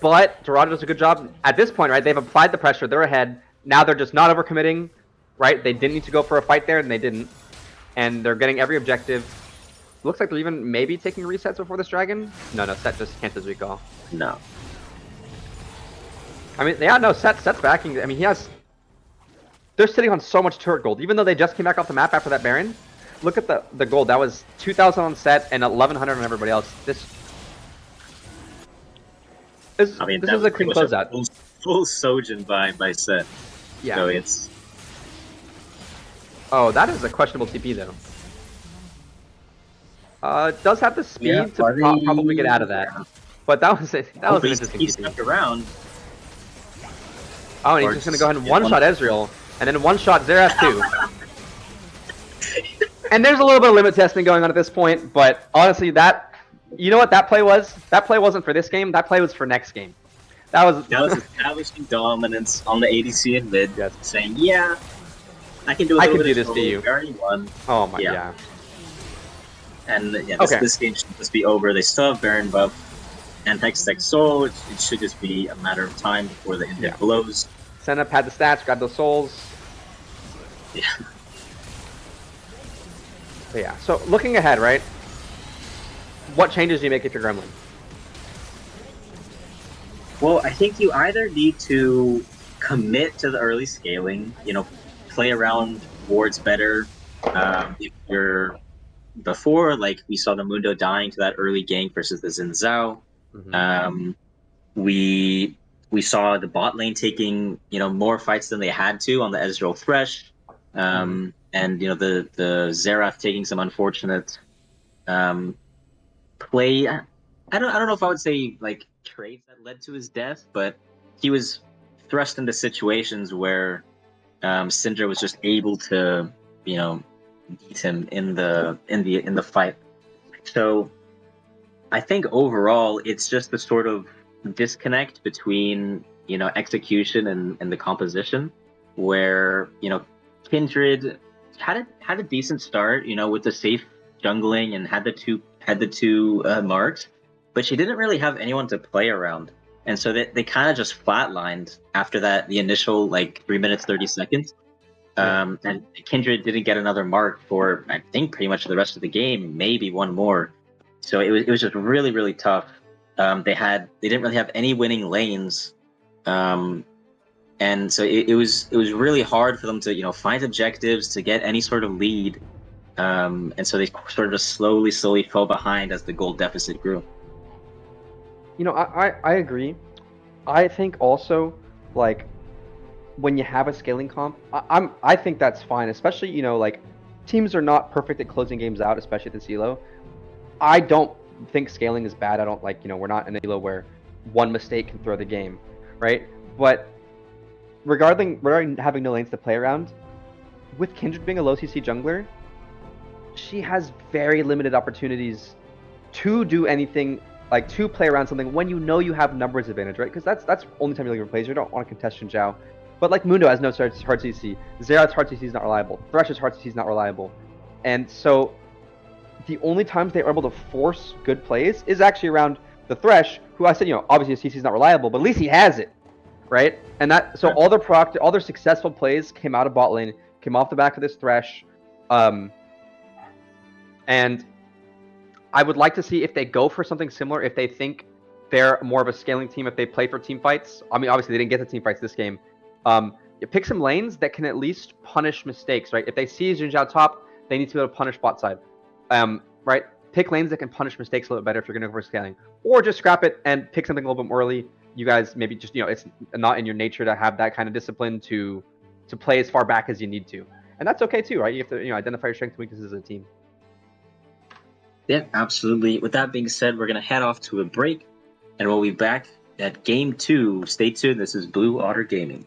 But Dorado does a good job at this point, right? They've applied the pressure. They're ahead. Now they're just not overcommitting, right? They didn't need to go for a fight there, and they didn't. And they're getting every objective. Looks like they're even maybe taking resets before this dragon. No, Set just can't his recall. No. I mean, yeah, no, Set's backing. I mean, he has... They're sitting on so much turret gold, even though they just came back off the map after that Baron. Look at the gold. That was 2,000 on Set and 1,100 on everybody else. This is a clean closeout. Full Sojin by Set. Yeah. So it's... Oh, that is a questionable TP though. Does have the speed Yeah, to probably get out of that. yeah. But that was an But interesting he TP. stuck around. Oh, and he's Or just gonna go ahead and just one-shot Ezreal, and then one-shot Xerath too. And there's a little bit of limit testing going on at this point, but honestly, you know what that play was? That play wasn't for this game. That play was for next game. That was establishing dominance on the ADC and mid, Yes. saying, yeah, I can do a I little can bit do of this to you. We already won. Oh my, Yeah. yeah. And yeah, Okay. this game should just be over. They still have Baron buff and Hextech Soul. It should just be a matter of time before the inhib blows. Senna had the stats, grab those souls. Yeah. But yeah, so looking ahead, right? What changes do you make if you're Gremlin? Well, I think you either need to commit to the early scaling, play around wards better. If you're before, like we saw the Mundo dying to that early gank versus the Xin Zhao. Mm-hmm. We saw the bot lane taking more fights than they had to on the Ezreal Thresh, and the Xerath taking some unfortunate play. I don't know if I would say like trades that led to his death, but he was thrust into situations where Syndra was just able to beat him in the fight. So I think overall it's just the sort of disconnect between execution and the composition, where Kindred had a decent start, with the safe jungling and had the two marks, but she didn't really have anyone to play around, and so they kind of just flatlined after that, the initial like 3 minutes 30 seconds. And Kindred didn't get another mark for I think pretty much the rest of the game, maybe one more. So it was just really, really tough. They didn't really have any winning lanes, and so it was really hard for them to find objectives, to get any sort of lead, and so they sort of just slowly fell behind as the gold deficit grew. I agree. I think also like when you have a scaling comp, I think that's fine, especially like teams are not perfect at closing games out, especially at the CLO. I don't think scaling is bad. I don't we're not in a CLO where one mistake can throw the game, right? But regarding having no lanes to play around, with Kindred being a low CC jungler, she has very limited opportunities to do anything, like to play around something when you have numbers advantage, right? Because that's only time you look for plays. You don't want to contest Xin Zhao. But like Mundo has no hard CC. Xerath's hard CC is not reliable. Thresh's hard CC is not reliable. And so the only times they are able to force good plays is actually around the Thresh, who I said, obviously his CC is not reliable, but at least he has it, right? And that so all their successful plays came out of bot lane, came off the back of this Thresh, and I would like to see if they go for something similar, if they think they're more of a scaling team, if they play for team fights. I mean, obviously they didn't get to team fights this game. You pick some lanes that can at least punish mistakes, right? If they see Xin Zhao top, they need to be able to punish bot side, right? Pick lanes that can punish mistakes a little bit better if you're going to go for scaling, or just scrap it and pick something a little bit more early. You guys maybe just it's not in your nature to have that kind of discipline to play as far back as you need to, and that's okay too, right? You have to identify your strengths and weaknesses as a team. Yeah, absolutely. With that being said, we're going to head off to a break, and we'll be back at Game 2. Stay tuned. This is Blue Otter Gaming.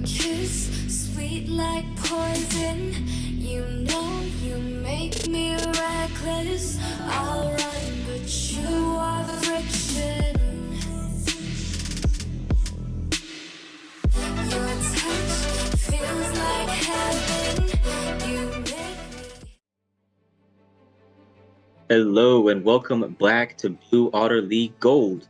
kiss, sweet like poison. You know you make me reckless. I'll run, but you are friction. Your touch feels like heaven. You make me. Hello and welcome back to Blue Otter League Gold.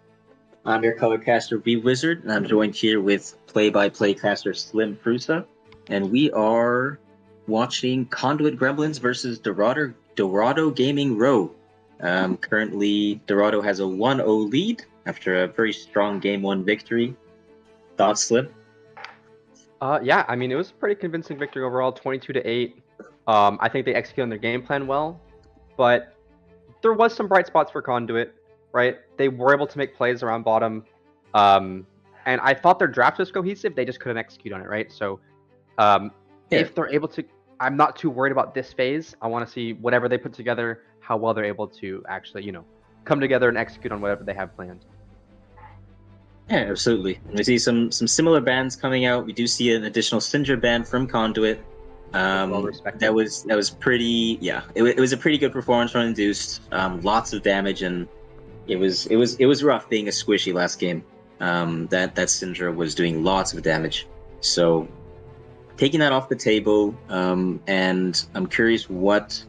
I'm your colorcaster V Wizard, and I'm joined here with play-by-play caster Slim Prusa, and we are watching Conduit Gremlins versus Dorado Gaming Row. Currently, Dorado has a 1-0 lead after a very strong Game 1 victory. Thoughts, Slim? Yeah, I mean, it was a pretty convincing victory overall, 22-8. I think they executed on their game plan well, but there was some bright spots for Conduit, right? They were able to make plays around bottom, and I thought their draft was cohesive. They just couldn't execute on it, right? So, if they're able to, I'm not too worried about this phase. I want to see whatever they put together, how well they're able to actually, come together and execute on whatever they have planned. Yeah, absolutely. We see some similar bans coming out. We do see an additional Syndra ban from Conduit. Well respected. That was pretty. Yeah, it was a pretty good performance from Induced. Lots of damage, and it was rough being a squishy last game. That Syndra was doing lots of damage. So taking that off the table, and I'm curious what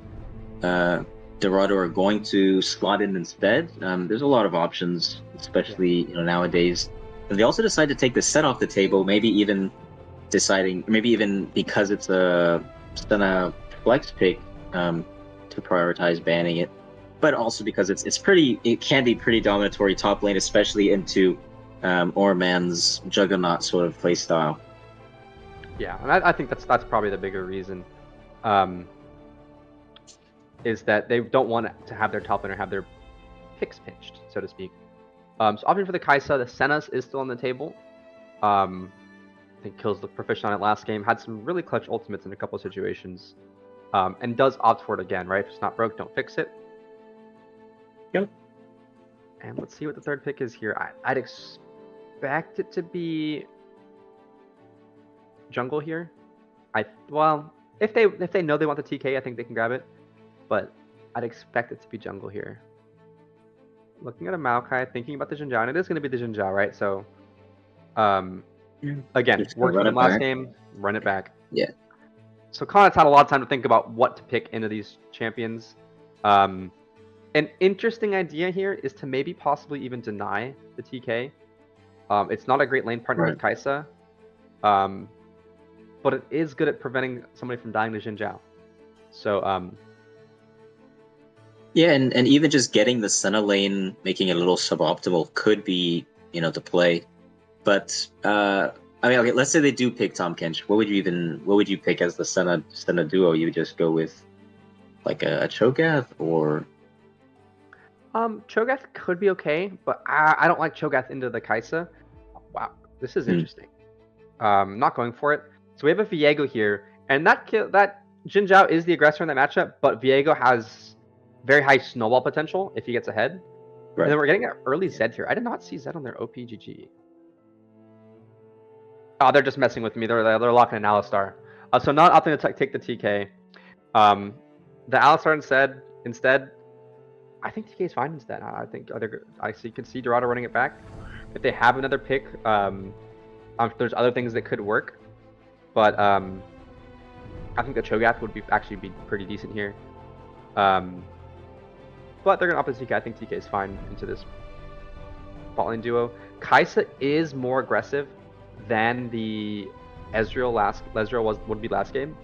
Dorado are going to slot in instead. There's a lot of options, especially nowadays. And they also decided to take the set off the table, maybe even because it's a Stunna flex pick, to prioritize banning it, but also because it can be pretty dominatory top lane, especially into Orman's Juggernaut sort of playstyle. Yeah, and I think that's probably the bigger reason. Is that they don't want to have their top laner have their picks pinched, so to speak. So opting for the Kai'Sa, the Senna's is still on the table. I think Kills looked proficient on it last game, had some really clutch ultimates in a couple of situations, and does opt for it again, right? If it's not broke, don't fix it. Yep. And let's see what the third pick is here. I'd expect it to be jungle here. If they know they want the TK, I think they can grab it. But I'd expect it to be jungle here. Looking at a Maokai, thinking about the Xin Zhao, and it is going to be the Xin Zhao, right? So, again, worked for them last game, run it back. Yeah. So Connor's had a lot of time to think about what to pick into these champions. An interesting idea here is to maybe possibly even deny the TK. It's not a great lane partner with Kai'Sa, but it is good at preventing somebody from dying to Xin Zhao. So, yeah, and even just getting the Senna lane, making it a little suboptimal could be, the play. But okay, let's say they do pick Tahm Kench. What would you pick as the Senna duo? You would just go with like a Cho'Gath, or Cho'Gath could be okay, but I don't like Cho'Gath into the Kai'Sa. Wow, this is interesting. Not going for it. So we have a Viego here, and that Xin Zhao is the aggressor in that matchup, but Viego has very high snowball potential if he gets ahead. Right. And then we're getting an early Zed here. I did not see Zed on their OPGG. Oh, they're just messing with me. They're locking in Alistar. So not opting to take the TK. The Alistar instead, I think TK is fine instead. I think could see Dorado running it back. If they have another pick, there's other things that could work. But I think the Cho'Gath would actually be pretty decent here. But they're going to opt the TK. I think TK is fine into this bot lane duo. Kai'Sa is more aggressive than the Ezreal would be last game.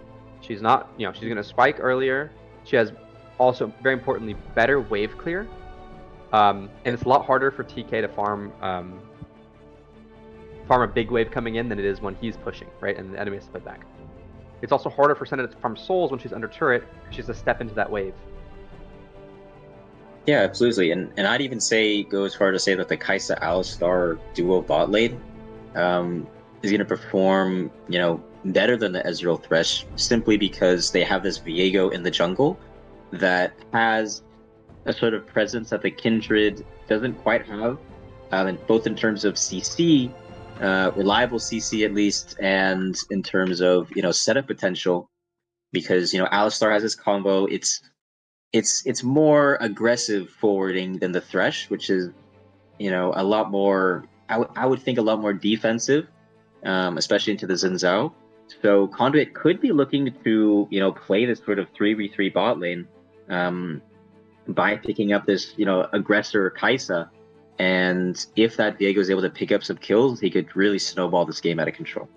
She's not, she's going to spike earlier. She has also, very importantly, better wave clear. And it's a lot harder for TK to farm a big wave coming in than it is when he's pushing, right? And the enemy has to play back. It's also harder for Senna to farm souls when she's under turret. She has to step into that wave. Yeah, absolutely. And I'd even go as far to say that the Kai'Sa Alistar duo bot lane is going to perform, better than the Ezreal Thresh, simply because they have this Viego in the jungle that has a sort of presence that the Kindred doesn't quite have, both in terms of CC reliable CC at least, and in terms of setup potential, because Alistar has his combo. It's more aggressive forwarding than the Thresh, which is a lot more. I would think a lot more defensive, especially into the Xin. So Conduit could be looking to play this sort of 3v3 bot lane by picking up this aggressor Kaisa, and if that Viego is able to pick up some kills, he could really snowball this game out of control.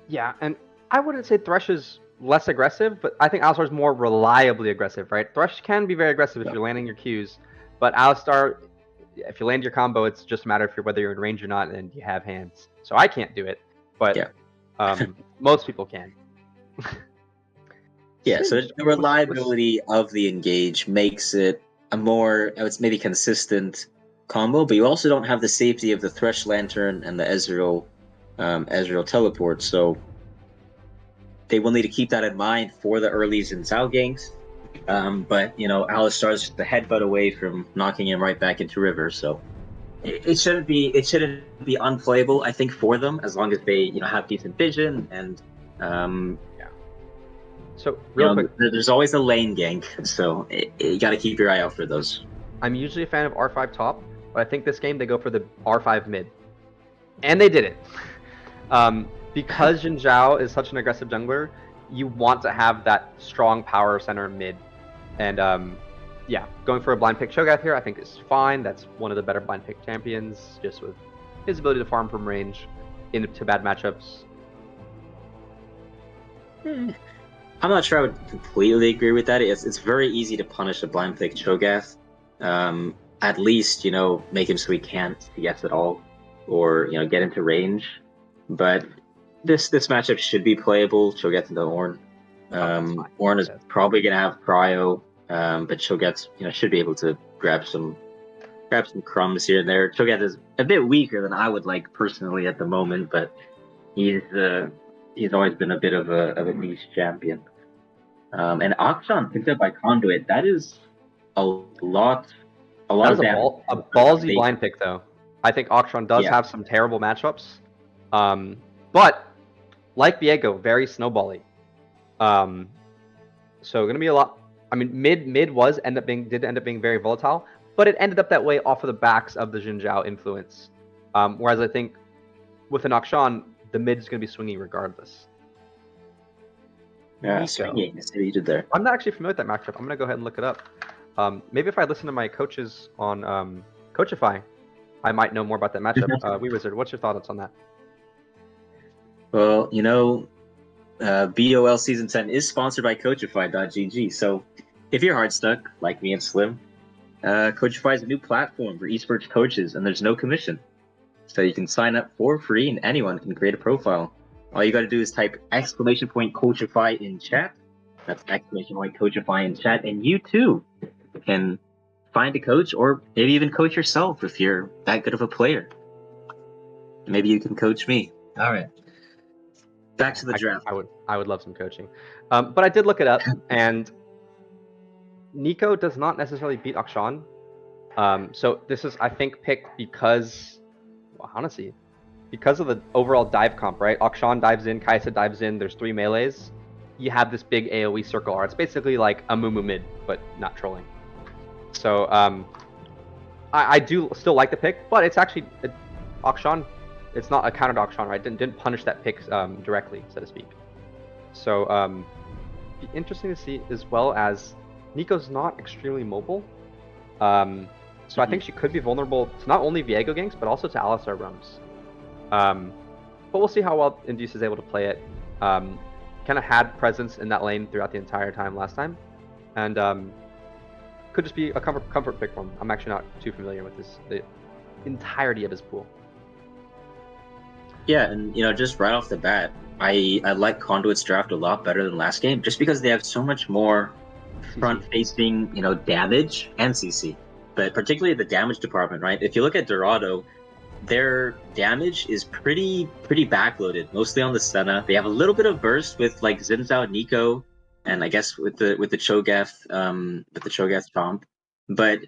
Yeah, and I wouldn't say Thresh is less aggressive, but I think Alistar is more reliably aggressive, right? Thresh can be very aggressive if you're landing your Qs, but Alistar, if you land your combo, it's just a matter of whether you're in range or not and you have hands. So I can't do it, but most people can. Yeah, so the reliability of the engage makes it a more, it's maybe consistent combo, but you also don't have the safety of the Thresh Lantern and the Ezreal teleport, so they will need to keep that in mind for the early Xin ganks. But Alistar's just a headbutt away from knocking him right back into river, so it shouldn't be unplayable, I think, for them, as long as they have decent vision and So real quick, there's always a lane gank, so you got to keep your eye out for those. I'm usually a fan of R5 top, but I think this game they go for the R5 mid, and they did it. Because Xin Zhao is such an aggressive jungler, you want to have that strong power center mid, and going for a blind pick Cho'Gath here I think is fine. That's one of the better blind pick champions, just with his ability to farm from range into bad matchups. I'm not sure I would completely agree with that. It's very easy to punish a blind pick Cho'Gath. At least, make him so he can't CS at all, or get into range. But this matchup should be playable. Cho'Gath into Ornn. Ornn is probably gonna have cryo, but Cho'Gath should be able to grab some crumbs here and there. Cho'Gath is a bit weaker than I would like personally at the moment, but he's always been a bit of a niche champion. And Akshan picked up by Conduit. That is a lot That is of damage. a ballsy blind pick, though. I think Akshan does have some terrible matchups, but like Viego, very snowbally. So gonna be a lot. I mean, mid did end up being very volatile, but it ended up that way off of the backs of the Xin Zhao influence. Whereas I think with an Akshan, the mid is going to be swinging regardless. Yeah, swinging. I see what you did there. I'm not actually familiar with that matchup. I'm going to go ahead and look it up. Maybe if I listen to my coaches on Coachify, I might know more about that matchup. WeWizard, what's your thoughts on that? Well, BOL Season 10 is sponsored by Coachify.gg, so if you're hard stuck, like me and Slim, Coachify is a new platform for esports coaches, and there's no commission. So you can sign up for free, and anyone can create a profile. All you got to do is type !Coachify in chat. That's !Coachify in chat, and you too can find a coach, or maybe even coach yourself if you're that good of a player. Maybe you can coach me. All right. Back to the draft. I would love some coaching. But I did look it up, and Nico does not necessarily beat Akshan. So this is, I think, picked because, well, honestly, because of the overall dive comp, right? Akshan dives in, Kaisa dives in, there's 3 melees. You have this big AoE circle R. It's basically like a Mumu mid, but not trolling. So I do still like the pick, but it's actually Akshan. It's not a counter to Akshan, right? Didn't punish that pick directly, so to speak. So be interesting to see, as well as Nico's not extremely mobile. So I think she could be vulnerable to not only Viego ganks, but also to Alistar roams. But we'll see how well Induce is able to play it. Kind of had presence in that lane throughout the entire time last time, and could just be a comfort pick for him. I'm actually not too familiar with the entirety of his pool. Yeah, and just right off the bat, I like Conduit's draft a lot better than last game, just because they have so much more front-facing, damage and CC. But particularly the damage department, right? If you look at Dorado, their damage is pretty backloaded, mostly on the Senna. They have a little bit of burst with like Xin Zhao, Nico, and I guess with the Cho'Gath, chomp. but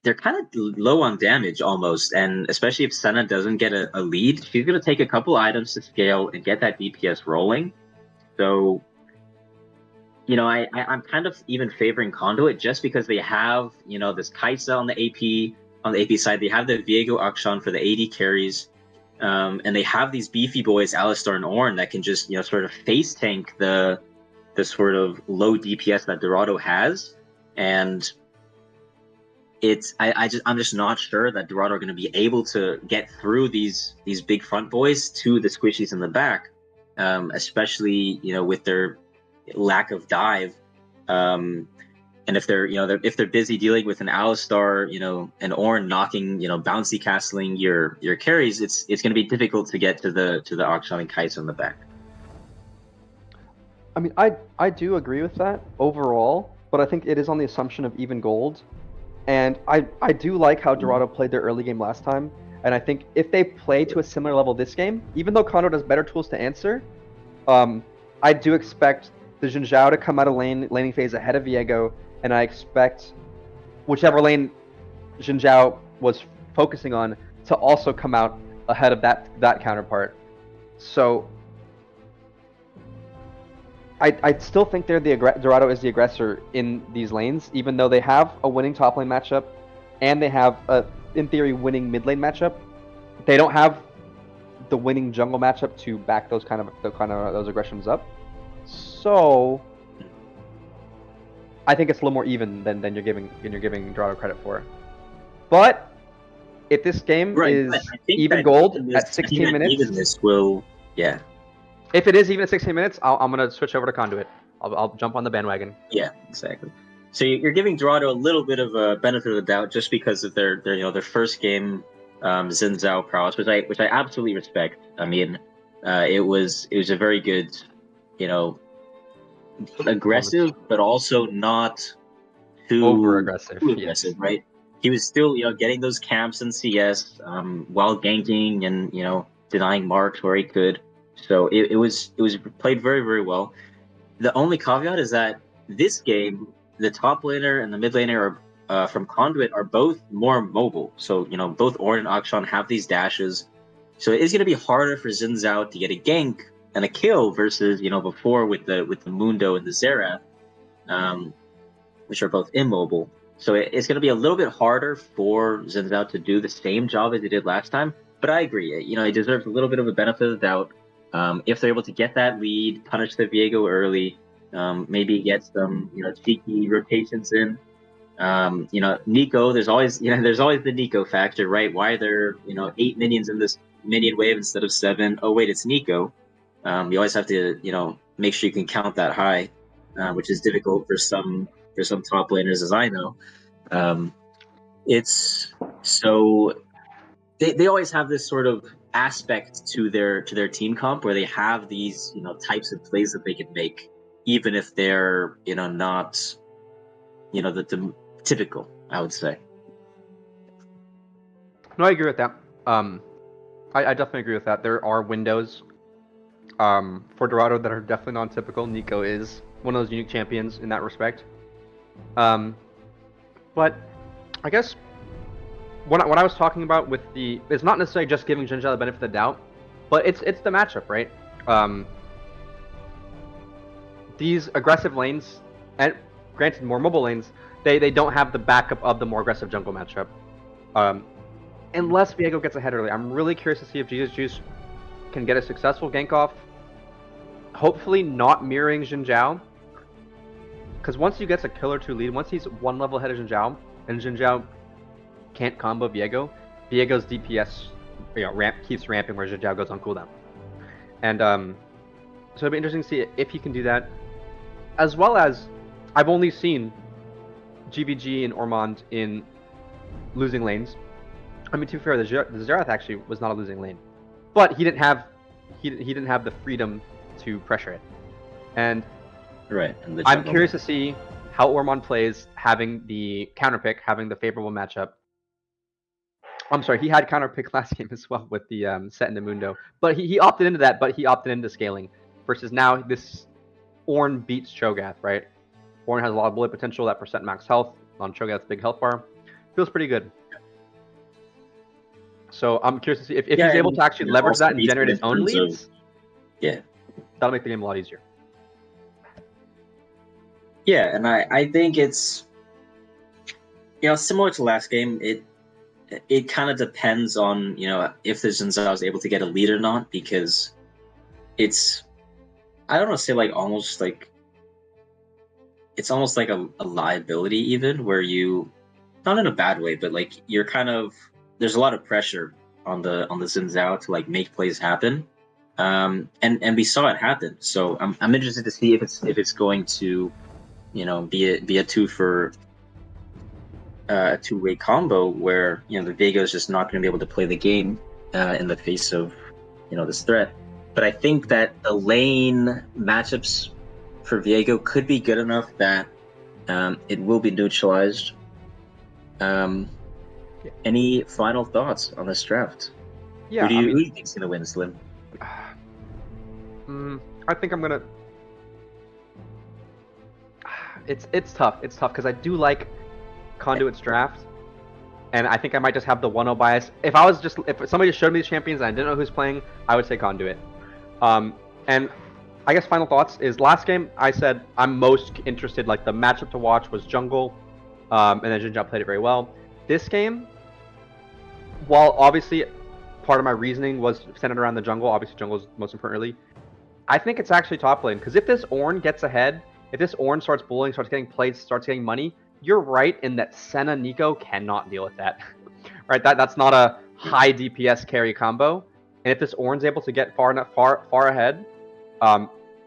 they're kind of low on damage almost, and especially if Senna doesn't get a lead, she's going to take a couple items to scale and get that DPS rolling. So, I'm kind of even favoring Conduit just because they have, this Kaisa on the AP side. They have the Viego Akshan for the AD carries, and they have these beefy boys, Alistar and Ornn, that can just, sort of face tank the sort of low DPS that Dorado has, and I'm just not sure that Dorado are going to be able to get through these big front boys to the squishies in the back, especially with their lack of dive, and if they're busy dealing with an Alistar, an Ornn knocking, bouncy castling your carries, it's going to be difficult to get to the Akshan and Kaisa in the back. I mean, I do agree with that overall, but I think it is on the assumption of even gold. And I do like how Dorado played their early game last time. And I think if they play to a similar level this game, even though Conduit has better tools to answer, I do expect the Xin Zhao to come out of laning phase ahead of Viego, and I expect whichever lane Xin Zhao was focusing on to also come out ahead of that counterpart. So I still think Dorado is the aggressor in these lanes, even though they have a winning top lane matchup, and they have a, in theory, winning mid lane matchup. They don't have the winning jungle matchup to back those those aggressions up. So I think it's a little more even than you're giving Dorado credit for. But if this game is even gold at 16 minutes, evenness will, yeah. If it is even at 16 minutes, I'm gonna switch over to Conduit. I'll jump on the bandwagon. Yeah, exactly. So you're giving Dorado a little bit of a benefit of the doubt just because of their first game Xin Zhao prowess, which I absolutely respect. I mean, it was a very good, aggressive, but also not too over aggressive. Too aggressive, yes. Right? He was still getting those camps in CS while ganking and denying marks where he could. So it was played very, very well. The only caveat is that this game, the top laner and the mid laner from Conduit are both more mobile. So both Ornn and Akshan have these dashes. So it is going to be harder for Xin Zhao to get a gank and a kill versus before with the Mundo and the Xerath, which are both immobile. So it's going to be a little bit harder for Xin Zhao to do the same job as he did last time. But I agree. He deserves a little bit of a benefit of the doubt. If they're able to get that lead, punish the Viego early, maybe get some cheeky rotations in. Nico, there's always the Nico factor, right? Why are there 8 minions in this minion wave instead of 7? Oh wait, it's Nico. You always have to make sure you can count that high, which is difficult for some top laners, as I know. It's so they always have this sort of aspect to their team comp where they have these types of plays that they can make, even if they're not the typical, I would say. No, I agree with that. I definitely agree with that. There are windows for Dorado that are definitely non-typical. Nico is one of those unique champions in that respect. But I guess what I was talking about with it's not necessarily just giving Xin Zhao the benefit of the doubt, but it's the matchup, right? These aggressive lanes, and granted more mobile lanes, they don't have the backup of the more aggressive jungle matchup. Unless Viego gets ahead early. I'm really curious to see if Jesus Juice can get a successful gank off. Hopefully not mirroring Xin Zhao. Because once he gets a kill or 2 lead, once he's one level ahead of Xin Zhao, and Xin Zhao can't combo Viego's DPS keeps ramping where Xin Zhao goes on cooldown. And so it'll be interesting to see if he can do that. As well as, I've only seen GVG and Ormond in losing lanes. I mean, to be fair, the Xerath actually was not a losing lane, but he didn't have the freedom to pressure it. And right, and I'm curious to see how Ormond plays having the counterpick, having the favorable matchup. I'm sorry, he had counterpick last game as well with the set in the Mundo, but he opted into that. But he opted into scaling. Versus now, this Ornn beats Cho'Gath, right? Ornn has a lot of bullet potential, that percent max health. on Cho'Gath, that's big health bar. Feels pretty good. So I'm curious to see if Yeah, he's able and, to actually you know, leverage also that and decent generate his in own terms of- leads. Yeah. That'll make the game a lot easier. Yeah, and I think it's, you know, similar to last game. It kind of depends on, you know, if the Xin Zhao is able to get a lead or not, because it's, I don't want to say like almost like, it's almost like a liability even, where you, not in a bad way, but like you're kind of, there's a lot of pressure on the Xin Zhao to like make plays happen. And we saw it happen. So I'm interested to see if it's going to, you know, be a two-way combo where, you know, the Viego is just not going to be able to play the game in the face of, you know, this threat. But I think that the lane matchups for Viego could be good enough that it will be neutralized. Any final thoughts on this draft? Yeah, Who do you think's going to win, Slim? I think I'm gonna. It's tough. It's tough because I do like Conduit's draft, and I think I might just have the 1-0 bias. If somebody just showed me the champions and I didn't know who's playing, I would say Conduit. And I guess final thoughts is last game I said I'm most interested, like the matchup to watch was jungle, and then Jinja played it very well. This game, while obviously part of my reasoning was centered around the jungle, obviously jungle is most importantly, I think it's actually top lane, because if this Ornn gets ahead, if this Ornn starts bullying, starts getting plays, starts getting money, you're right in that Senna Nico cannot deal with that. Right? That's not a high DPS carry combo. And if this Ornn's able to get far ahead,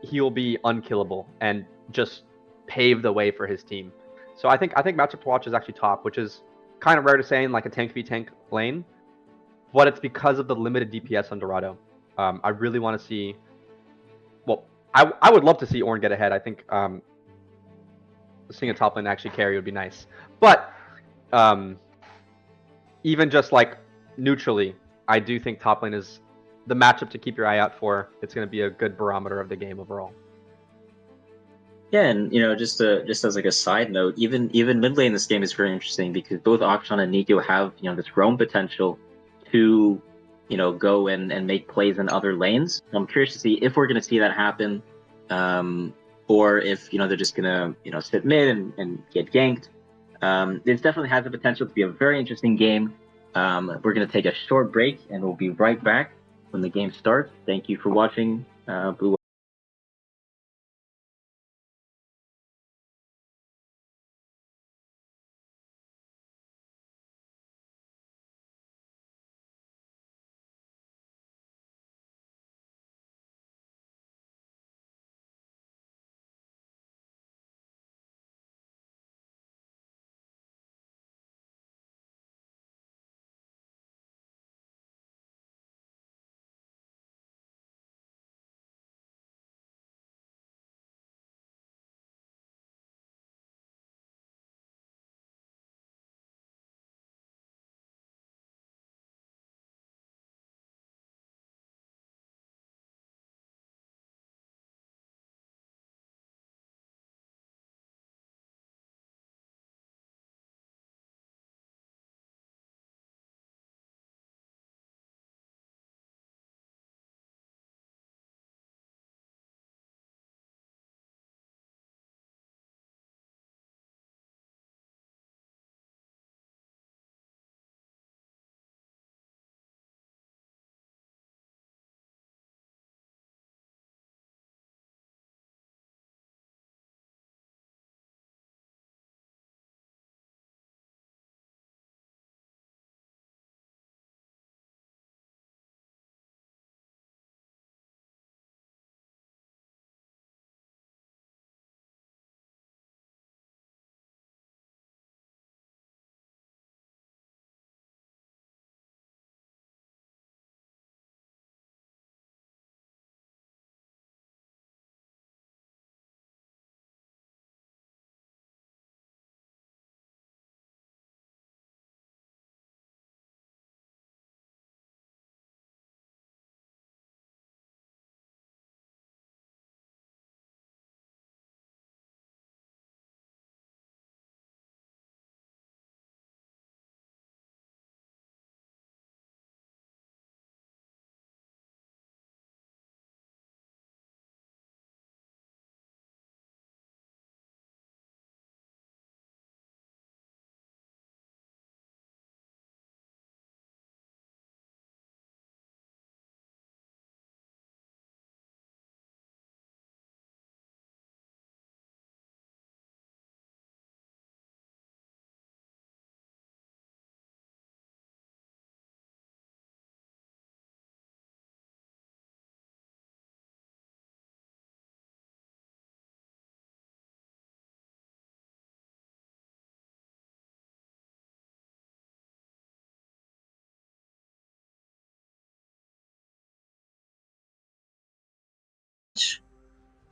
he will be unkillable and just pave the way for his team. So I think matchup to watch is actually top, which is kind of rare to say in like a tank v tank lane, but it's because of the limited DPS on Dorado. I really want to see. Well, I would love to see Ornn get ahead. I think seeing a top lane actually carry would be nice. But even just like neutrally, I do think top lane is the matchup to keep your eye out for. It's going to be a good barometer of the game overall. Yeah, and you know, just as like a side note, even mid lane in this game is very interesting because both Akshan and Nico have, you know, this roam potential to, you know, go and make plays in other lanes. I'm curious to see if we're going to see that happen, or if, you know, they're just going to, you know, sit mid and get ganked. This definitely has the potential to be a very interesting game. We're going to take a short break and we'll be right back when the game starts. Thank you for watching Blue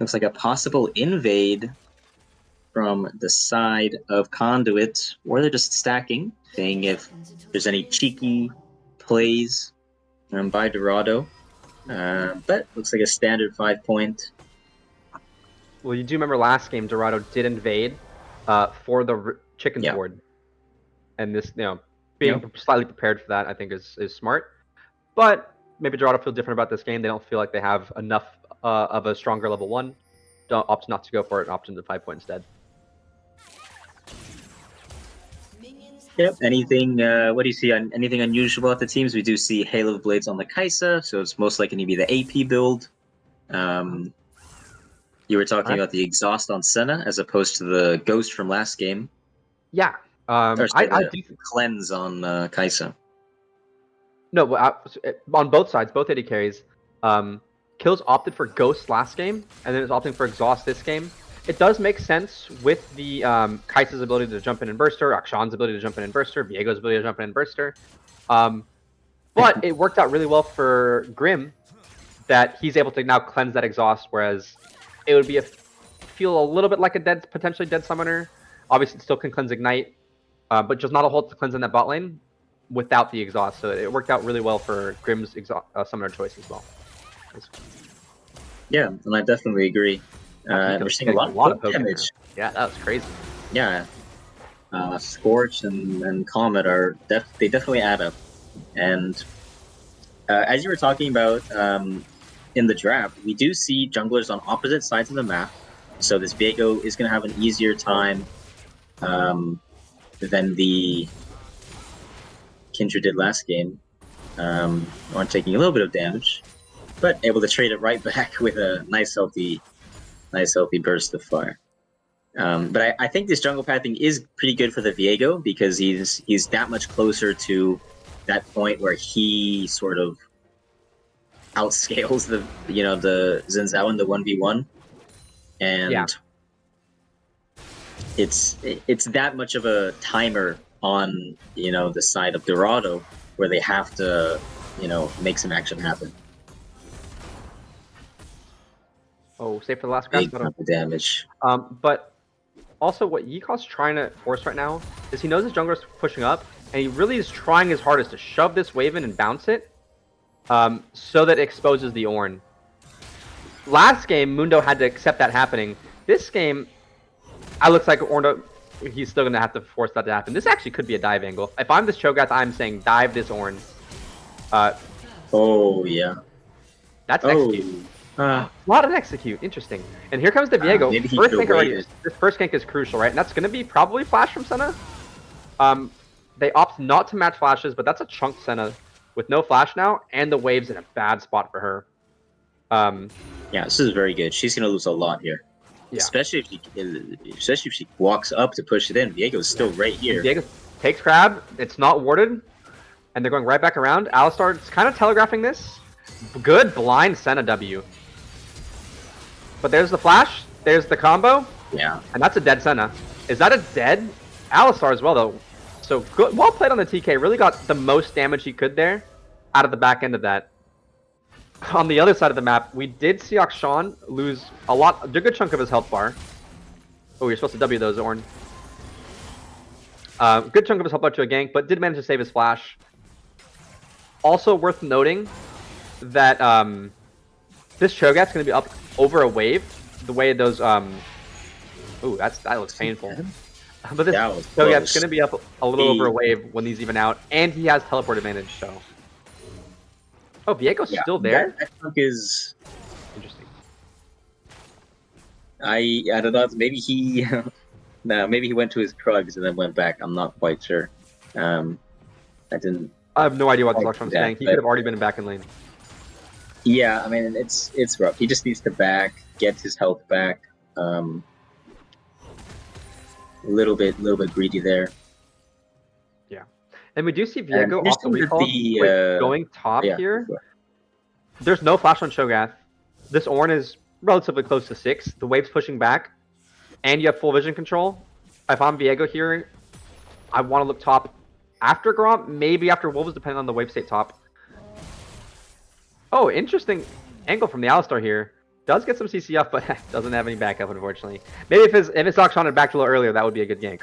Looks like a possible invade from the side of Conduit, or they're just stacking, seeing if there's any cheeky plays by Dorado. But looks like a standard 5-point. Well, you do remember last game, Dorado did invade for the chicken Yeah. board. And this, being slightly prepared for that, I think is smart. But maybe Dorado feel different about this game. They don't feel like they have enough of a stronger level 1. Don't opt not to go for it and opt into 5-point instead. Yep. Anything? What do you see? Anything unusual at the teams? We do see Halo of Blades on the Kaisa, so it's most likely to be the AP build. You were talking about the exhaust on Senna as opposed to the Ghost from last game. Yeah. Or sorry, I the cleanse on Kaisa. No, on both sides, both AD carries. Kills opted for Ghost last game, and then is opting for Exhaust this game. It does make sense with the Kaisa's ability to jump in and burster, Akshan's ability to jump in and burster, Viego's ability to jump in and burster. But it worked out really well for Grim that he's able to now cleanse that exhaust, whereas it would feel a little bit like a potentially dead summoner. Obviously, it still can cleanse Ignite, but just not a whole to cleanse in that bot lane without the exhaust. So it worked out really well for Grim's summoner choice as well. Yeah, and I definitely agree. We're seeing a lot of damage. Yeah, that was crazy. Yeah, Scorch and Comet they definitely add up. And as you were talking about in the draft, we do see junglers on opposite sides of the map. So this Viego is going to have an easier time than the Kindred did last game. On taking a little bit of damage, but able to trade it right back with a nice healthy burst of fire. But I think this jungle pathing is pretty good for the Viego because he's that much closer to that point where he sort of outscales the Zinzao in the 1v1, and it's that much of a timer on the side of Dorado where they have to make some action happen. Oh, save for the last grab. Damage. But also what Yikaw's trying to force right now is he knows his jungler's pushing up, and he really is trying his hardest to shove this wave in and bounce it, so that it exposes the Ornn. Last game, Mundo had to accept that happening. This game, it looks like Ornn, he's still going to have to force that to happen. This actually could be a dive angle. If I'm this Cho'Gath, I'm saying dive this Ornn. Oh, yeah. That's execute. A lot of execute. Interesting. And here comes the Viego. This first gank is crucial, right? And that's going to be probably flash from Senna. They opt not to match flashes, but that's a chunk Senna with no flash now, and the wave's in a bad spot for her. Yeah, this is very good. She's going to lose a lot here. Yeah. Especially if she walks up to push it in. Viego's still right here. Viego takes crab. It's not warded. And they're going right back around. Alistar's kind of telegraphing this. Good blind Senna W. But there's the flash. There's the combo. Yeah. And that's a dead Senna. Is that a dead Alistar as well, though? So good, well played on the TK. Really got the most damage he could there out of the back end of that. On the other side of the map, we did see Akshan lose a good chunk of his health bar. Oh, you're supposed to W those, Ornn. Good chunk of his health bar to a gank, but did manage to save his flash. Also worth noting that this Cho'Gath's going to be up over a wave. The way those ooh, that looks painful. But this Cho'Gath's going to be up a little over a wave when these even out, and he has teleport advantage. So, oh, Viego's still there. That chunk is interesting. I don't know. Maybe he maybe he went to his Krugs and then went back. I'm not quite sure. I have no idea what this Akshan's saying. He could have already been back in lane. Yeah, I mean it's rough. He just needs to get his health back. A little bit greedy there. Yeah, and we do see Viego off the recall going top here. There's no flash on Cho'Gath. This Ornn is relatively close to 6. The wave's pushing back, and you have full vision control. If I'm Viego here, I want to look top after Gromp, maybe after Wolves, depending on the wave state top. Oh, interesting angle from the Alistar here. Does get some CC up, but doesn't have any backup, unfortunately. Maybe if his Akshan had backed a little earlier, that would be a good gank.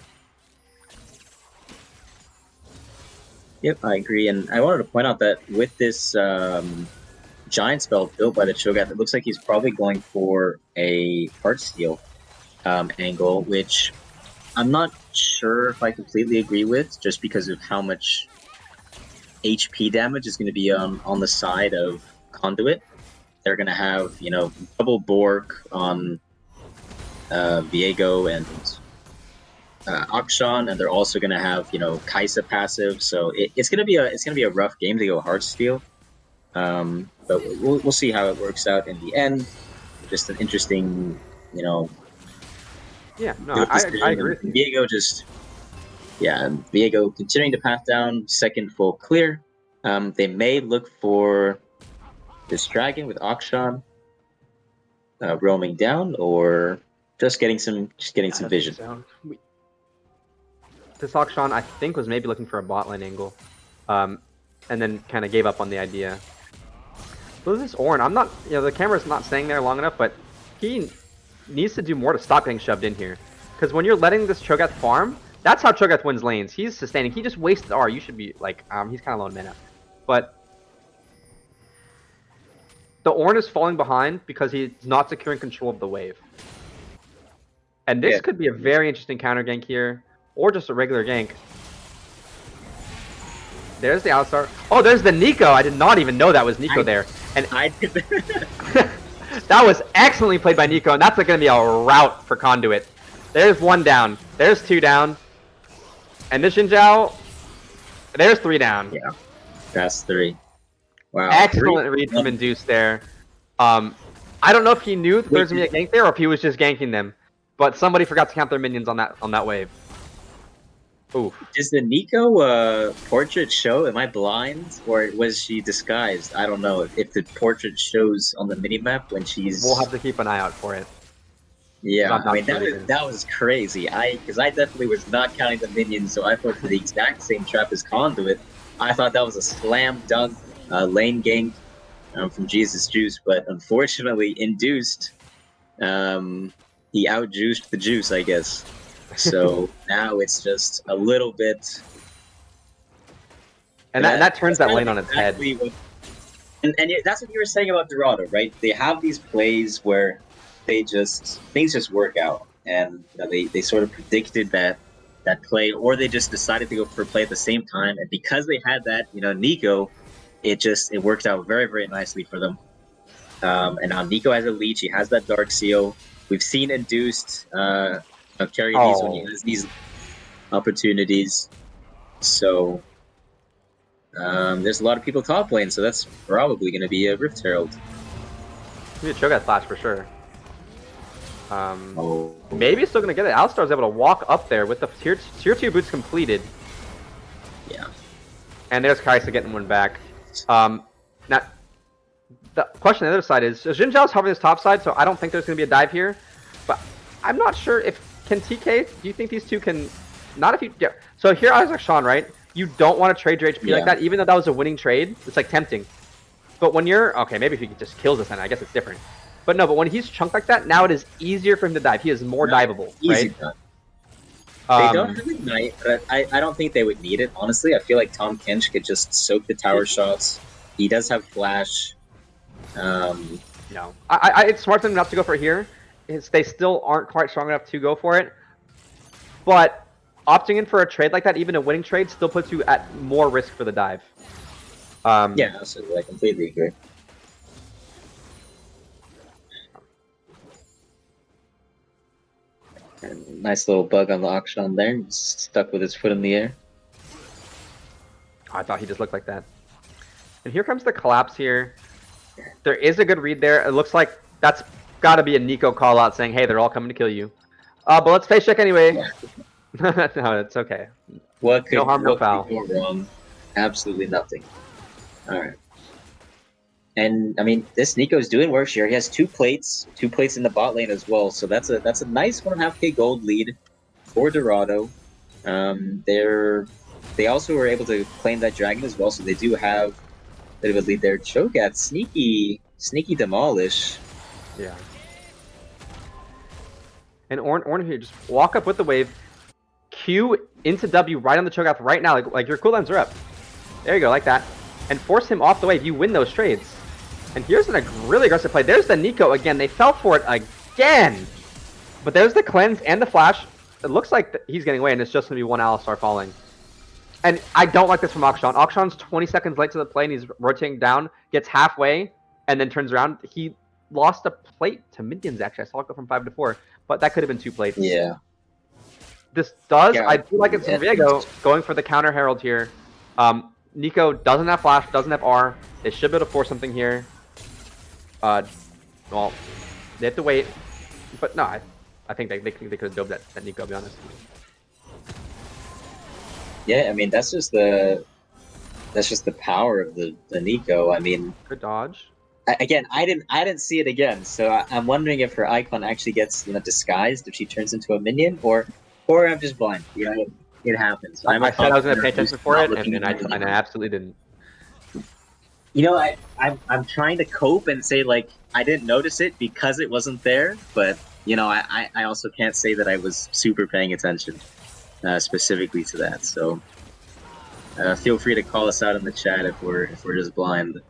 Yep, I agree. And I wanted to point out that with this giant spell built by the Cho'Gath, it looks like he's probably going for a Heartsteel angle, which I'm not sure if I completely agree with, just because of how much HP damage is going to be on the side of Conduit. They're going to have, you know, double Bork on Viego and Akshan, and they're also going to have, you know, Kaisa passive. So it's going to be a rough game to go Heartsteel. But we'll see how it works out in the end. Just an interesting, you know. Yeah, no, I agree with you. Viego continuing to path down, second full clear. They may look for this dragon with Akshan roaming down, or just getting some vision. So. This Akshan, I think, was maybe looking for a bot lane angle, and then kind of gave up on the idea. So this Ornn, I'm not, you know, the camera's not staying there long enough, but he needs to do more to stop getting shoved in here. Because when you're letting this Cho'Gath farm, that's how Cho'Gath wins lanes. He's sustaining. He just wasted R. You should be like, he's kind of low in mana. But the Ornn is falling behind because he's not securing control of the wave. And this could be a very interesting counter gank here, or just a regular gank. There's the Alistar. Oh, there's the Nico. I did not even know that was Nico there. And I did. that was excellently played by Nico, and that's going to be a rout for Conduit. There's one down. There's two down. And this Xin Zhao, there's three down. Yeah, that's three. Wow. Excellent read from Induce there. I don't know if he knew there was going to be a gank there, or if he was just ganking them. But somebody forgot to count their minions on that wave. Oof. Does the Nico portrait show? Am I blind, or was she disguised? I don't know if the portrait shows on the minimap when she's. We'll have to keep an eye out for it. Yeah, I mean that was crazy. Because I definitely was not counting the minions, so I fell for the exact same trap as Conduit. I thought that was a slam dunk lane gank from Jesus Juice, but unfortunately, Induced, he outjuiced the juice, I guess. So now it's just a little bit, and that turns that lane on its head. And that's what you were saying about Dorado, right? They have these plays where things just work out, and you know, they sort of predicted that play, or they just decided to go for a play at the same time, and because they had that, you know, Nico, it worked out very, very nicely for them. And now Nico has a leech, he has that Dark Seal. We've seen Induced carry these when he has these opportunities. So there's a lot of people top lane, so that's probably going to be a Rift Herald. Maybe a Cho'Gath flash for sure. Maybe he's still going to get it. Alistar's able to walk up there with the tier 2 boots completed. Yeah. And there's Kaisa getting one back. Now, the question on the other side is, Xin Zhao's hovering this top side, so I don't think there's going to be a dive here. But I'm not sure if, can TK, do you think these two can, not if you, yeah. So here I was like Sean, right? You don't want to trade your HP like that, even though that was a winning trade. It's like tempting. But when you're, okay, maybe if he just kills us then, I guess it's different. But no, but when he's chunked like that, now it is easier for him to dive. He is more diveable, right? They don't have Ignite, but I don't think they would need it, honestly. I feel like Tom Kench could just soak the tower shots. He does have Flash. No. It's smart for them not to go for it here. They still aren't quite strong enough to go for it. But opting in for a trade like that, even a winning trade, still puts you at more risk for the dive. Yeah, absolutely. I completely agree. And nice little bug on the Akshan there. Stuck with his foot in the air. I thought he just looked like that. And here comes the collapse here. There is a good read there. It looks like that's got to be a Nico call out saying, hey, they're all coming to kill you. But let's face check anyway. Yeah. No, it's okay. No harm, no foul. Could go wrong? Absolutely nothing. Alright. And I mean, this Nico's doing work here. He has two plates in the bot lane as well. So that's a nice 1.5k gold lead for Dorado. They also were able to claim that dragon as well, so they do have a bit of a lead there. Cho'Gath, sneaky demolish. Yeah. And Orn here, just walk up with the wave, Q into W right on the Cho'Gath right now, like your cooldowns are up. There you go, like that. And force him off the wave. You win those trades. And here's a really aggressive play. There's the Nico again. They fell for it again. But there's the cleanse and the flash. It looks like he's getting away, and it's just going to be one Alistar falling. And I don't like this from Akshan. Akshan's 20 seconds late to the play, and he's rotating down, gets halfway, and then turns around. He lost a plate to minions, actually. I saw it go from 5 to 4, but that could have been 2 plates. Yeah. This does, Yeah, I do like it from Viego going for the counter Herald here. Nico doesn't have flash, doesn't have R. They should be able to force something here. Well, they have to wait. But no, I think they could have dove that Nico, to be honest. Yeah, I mean that's just the power of the Nico. I mean, Good dodge. again, I didn't see it again, so I'm wondering if her icon actually gets disguised if she turns into a minion, or I'm just blind. It happens. I said I was going to pay attention for it, and I absolutely didn't. I'm trying to cope and say like I didn't notice it because it wasn't there, but I also can't say that I was super paying attention specifically to that. So feel free to call us out in the chat if we're just blind.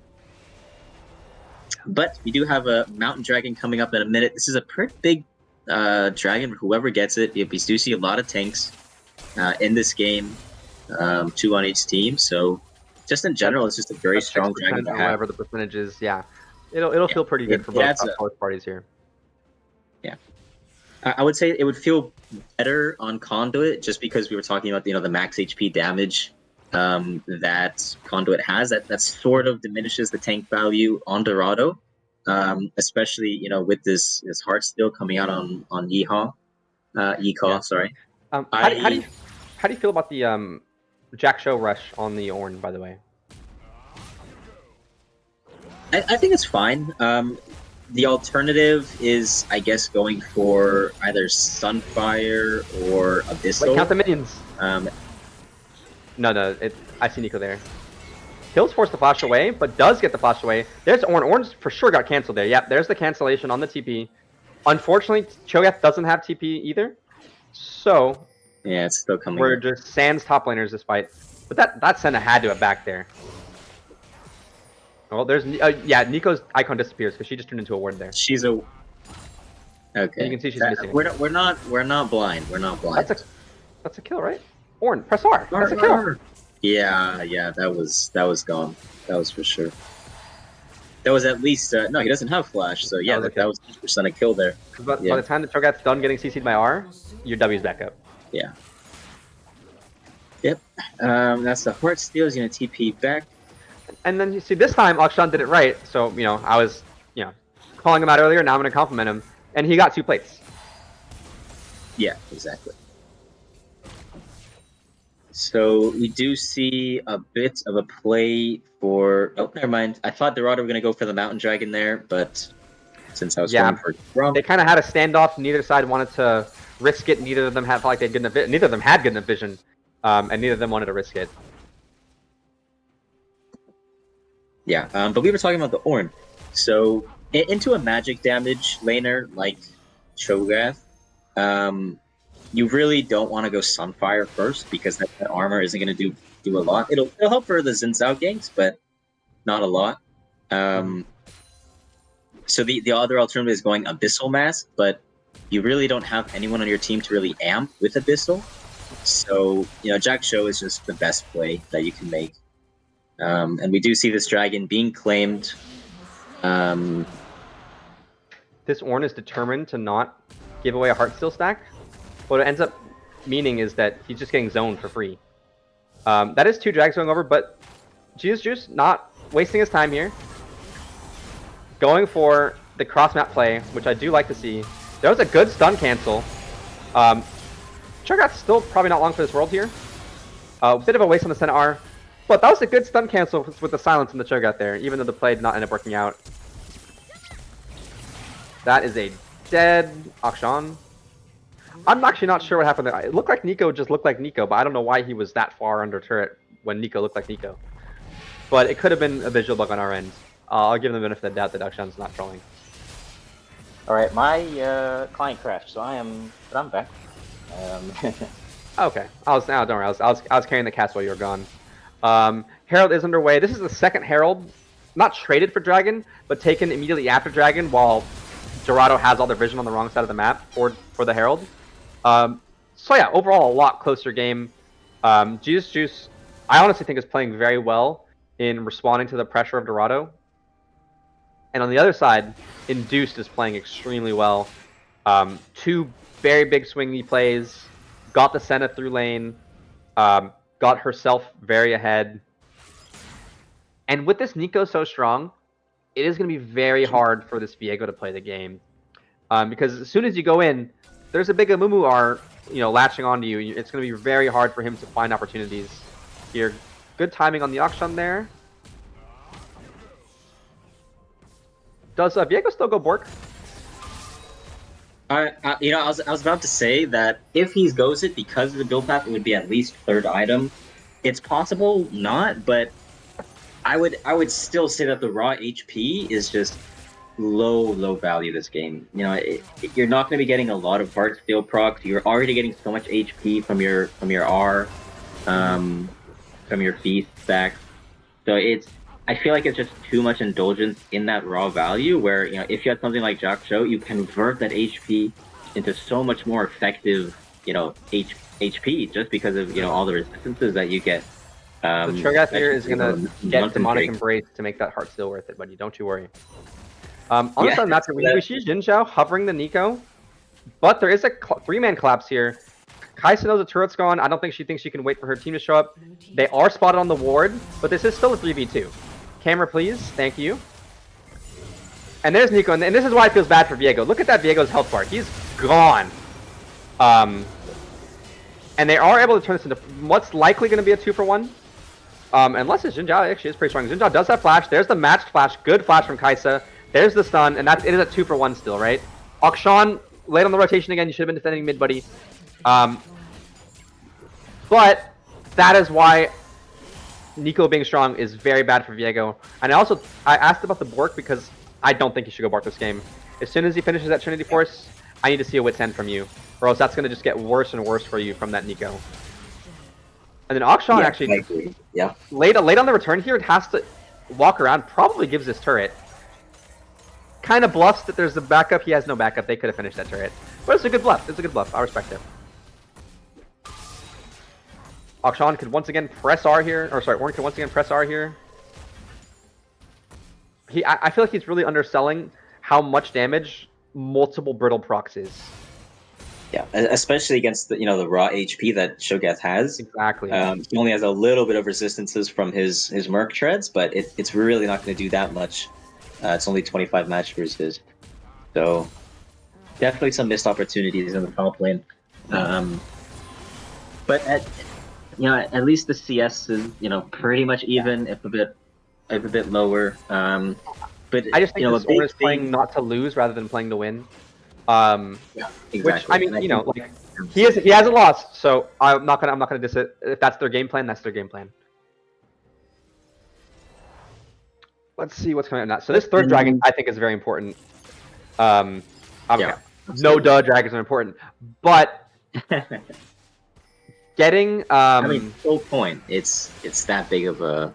But we do have a mountain dragon coming up in a minute. This is a pretty big dragon. Whoever gets it, we do see a lot of tanks in this game, 2 on each team. So just in general, it's just a very strong dragon to have. Whatever the percentage is, yeah, it'll feel pretty good for both parties here. Yeah, I would say it would feel better on Conduit just because we were talking about the max HP damage that Conduit has. That sort of diminishes the tank value on Dorado, especially with this Heartsteel coming out on Yeehaw, Yeah. sorry. How do you feel about the Jack Show rush on the Ornn, by the way? I think it's fine. The alternative is, I guess, going for either Sunfire or Abyssal. Wait, count the minions. No, I see Nico there. Kills force the flash away, but does get the flash away. There's Ornn. Ornn's for sure got canceled there. Yep, there's the cancellation on the TP. Unfortunately, Cho'Gath doesn't have TP either. So yeah, it's still coming. We're just Sans top laners this fight. But that Senna had to have back there. Well, there's yeah, Nico's icon disappears because she just turned into a ward there. She's a okay. You can see she's missing. We're not blind. We're not blind. That's a kill, right? Ornn, press R. That's a kill. Yeah, that was gone. That was for sure. That was at least no, he doesn't have flash, so yeah, that was 100% a kill there. By the time the Cho'Gath's done getting CC'd by R, your W's back up. Yeah. Yep. That's the Heartsteel. He's gonna TP back. And then you see this time Akshan did it right. So I was calling him out earlier. Now I'm gonna compliment him, and he got 2 plates. Yeah, exactly. So we do see a bit of a play for. Oh, never mind. I thought Dorado were gonna go for the Mountain Dragon there, but since I was going for wrong, they kind of had a standoff. Neither side wanted to risk it. Neither of them had good enough. Neither of them had good enough vision, and neither of them wanted to risk it. Yeah, but we were talking about the Ornn. So into a magic damage laner like Cho'Gath, you really don't want to go Sunfire first because that armor isn't going to do a lot. It'll help for the Xin Zhao ganks, but not a lot. So the other alternative is going Abyssal Mask, but you really don't have anyone on your team to really amp with Abyssal. So Jack Show is just the best play that you can make. And we do see this dragon being claimed. This Ornn is determined to not give away a Heartsteel stack. What it ends up meaning is that he's just getting zoned for free. That is 2 drags going over, but Jesus Juice not wasting his time here. Going for the cross-map play, which I do like to see. There was a good stun cancel. Cho'Gath's still probably not long for this world here. A bit of a waste on the Senna R. But that was a good stun cancel with the silence in the Cho'Gath there, even though the play did not end up working out. That is a dead Akshan. I'm actually not sure what happened there. It looked like Nico just looked like Nico, but I don't know why he was that far under turret when Nico looked like Nico. But it could have been a visual bug on our end. I'll give them the benefit of the doubt that Akshan's not trolling. All right, my client crashed, so I'm back. Okay. Don't worry. I was carrying the cast while you were gone. Herald is underway. This is the second Herald, not traded for Dragon, but taken immediately after Dragon, while Dorado has all their vision on the wrong side of the map for the Herald. So yeah, overall a lot closer game. Juice, I honestly think is playing very well in responding to the pressure of Dorado. And on the other side, Induced is playing extremely well. 2 very big swingy plays, got the Senna through lane, got herself very ahead. And with this Nico so strong, it is going to be very hard for this Viego to play the game. Because as soon as you go in, there's a big Amumu R, latching onto you. It's going to be very hard for him to find opportunities here. Good timing on the auction there. Does Viego still go Bork? I was about to say that if he goes it because of the build path, it would be at least 3rd item. It's possible not, but I would still say that the raw HP is just low value this game. You're not going to be getting a lot of Heart Steel procs. You're already getting so much HP from your R, from your Feast stack. So I feel like it's just too much indulgence in that raw value where, if you had something like Jack Show, you convert that HP into so much more effective, HP just because of, all the resistances that you get. The Cho'Gath here is going to get Demonic Embrace to make that Heart Steel worth it, buddy. Don't you worry. On the side of the map, we see Jin Zhao hovering the Nico, but there is a 3-man collapse here. Kaisa knows the turret's gone. I don't think she thinks she can wait for her team to show up. They are spotted on the ward, but this is still a 3v2. Camera, please. Thank you. And there's Nico, and this is why it feels bad for Viego. Look at that Viego's health bar. He's gone. And they are able to turn this into what's likely going to be a 2-for-1. Unless it's Jin Zhao actually is pretty strong. Jin Zhao does have flash. There's the matched flash. Good flash from Kaisa. There's the stun, and it is a 2-for-1 still, right? Akshan, late on the rotation again. You should have been defending mid, buddy. But that is why Nico being strong is very bad for Viego. And I asked about the Bork because I don't think he should go Bork this game. As soon as he finishes that Trinity Force, I need to see a Wit's End from you, or else that's going to just get worse and worse for you from that Nico. And then Akshan actually, late on the return here, it has to walk around, probably gives this turret. Kind of bluffs that there's a backup. He has no backup. They could have finished that turret. But it's a good bluff. It's a good bluff. I respect it. Akshan could once again press R here. Or sorry, Ornn could once again press R here. I feel like he's really underselling how much damage multiple brittle procs is. Yeah, especially against the raw HP that Cho'Gath has. Exactly. He only has a little bit of resistances from his Merc treads, but it's really not going to do that much. It's only 25 match versus, so definitely some missed opportunities in the top lane. But at least the CS is pretty much even, if a bit lower. But I just think the score is playing not to lose rather than playing to win. Yeah, exactly. Which I mean, like he hasn't lost, so I'm not gonna diss it. If that's their game plan, that's their game plan. Let's see what's coming up now. So this 3rd dragon, I think, is very important. No duh dragons are important, but getting soul point. It's that big of a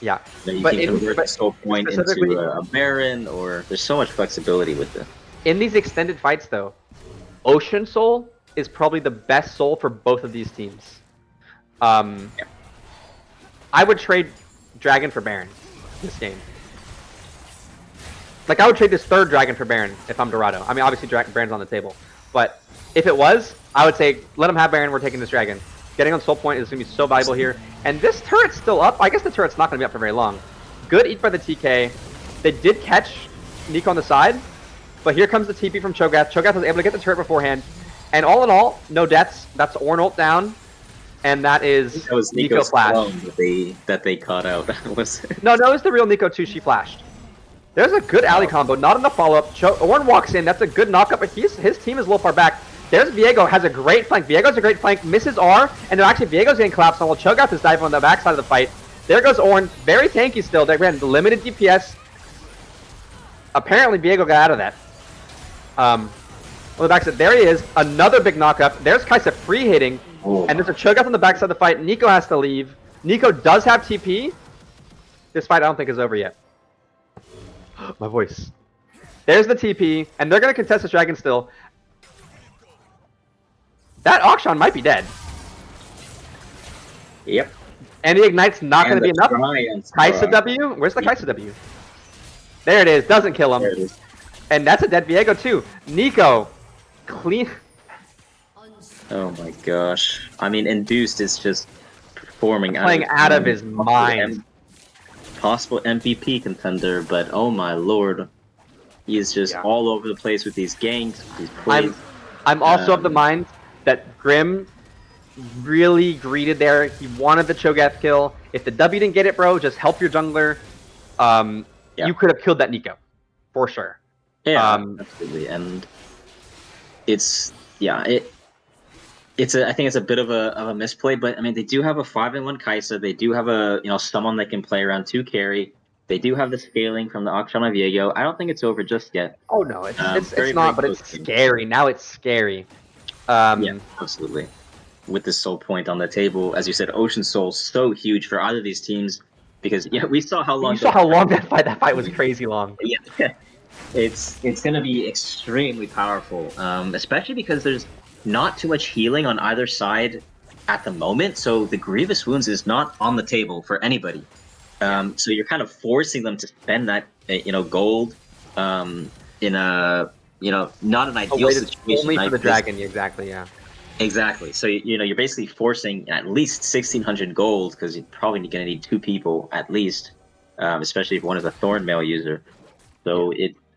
you can convert the soul point into a Baron, or there's so much flexibility with this. In these extended fights, though, Ocean Soul is probably the best soul for both of these teams. I would trade Dragon for Baron this game. Like, I would trade this 3rd Dragon for Baron if I'm Dorado. I mean, obviously, Baron's on the table. But if it was, I would say, let him have Baron, we're taking this Dragon. Getting on Soul Point is going to be so valuable here. And this turret's still up. I guess the turret's not going to be up for very long. Good eat by the TK. They did catch Nico on the side. But here comes the TP from Cho'Gath. Cho'Gath was able to get the turret beforehand. And all in all, no deaths. That's Ornn ult down. And that is Nico flash. That they caught out. No, it was the real Nico too. She flashed. There's a good alley combo. Not enough follow-up. Ornn walks in. That's a good knockup. But his team is a little far back. There's Viego. Has a great flank. Viego's a great flank. Misses R. And then actually Viego's getting collapsed on while Cho'Gath is diving on the backside of the fight. There goes Ornn. Very tanky still. They ran limited DPS. Apparently Viego got out of that. On the backside, there he is. Another big knockup. There's Kaisa free hitting. Oh. And there's a choke up on the backside of the fight. Nico has to leave. Nico does have TP. This fight I don't think is over yet. My voice. There's the TP, and they're gonna contest this dragon still. That Akshan might be dead. Yep. And the Ignite's not gonna be enough. Kaisa Kaisa W? Where's the Kaisa W? There it is, doesn't kill There it him. is. And that's a dead Viego too. Nico, clean. Oh my gosh. I mean, Induced is just performing Playing out of his mind. Possible MVP contender, but oh my lord. He is just all over the place with these ganks, these plays. I'm also of the mind that Grim really greeted there. He wanted the Cho'Gath kill. If the W didn't get it, bro, just help your jungler. You could have killed that Nico, for sure. Yeah, absolutely. And it's I think it's a bit of a misplay, but I mean they do have a 5-in-1 Kaisa. They do have a someone that can play around 2 carry. They do have the scaling from the Akshan and Viego. I don't think it's over just yet. Oh no, it's very, not, very but it's close game. scary. Now it's scary. Yeah, absolutely. With this soul point on the table, as you said, Ocean Soul so huge for either of these teams because we saw how long. You saw how long that fight was crazy long. Yeah, it's going to be extremely powerful, especially because there's not too much healing on either side at the moment. So the Grievous Wounds is not on the table for anybody. So you're kind of forcing them to spend that gold in a not an ideal situation. Only right? for the dragon, exactly. Yeah. Exactly. So you're basically forcing at least 1,600 gold because you're probably going to need 2 people at least, especially if one is a Thorn Mail user. So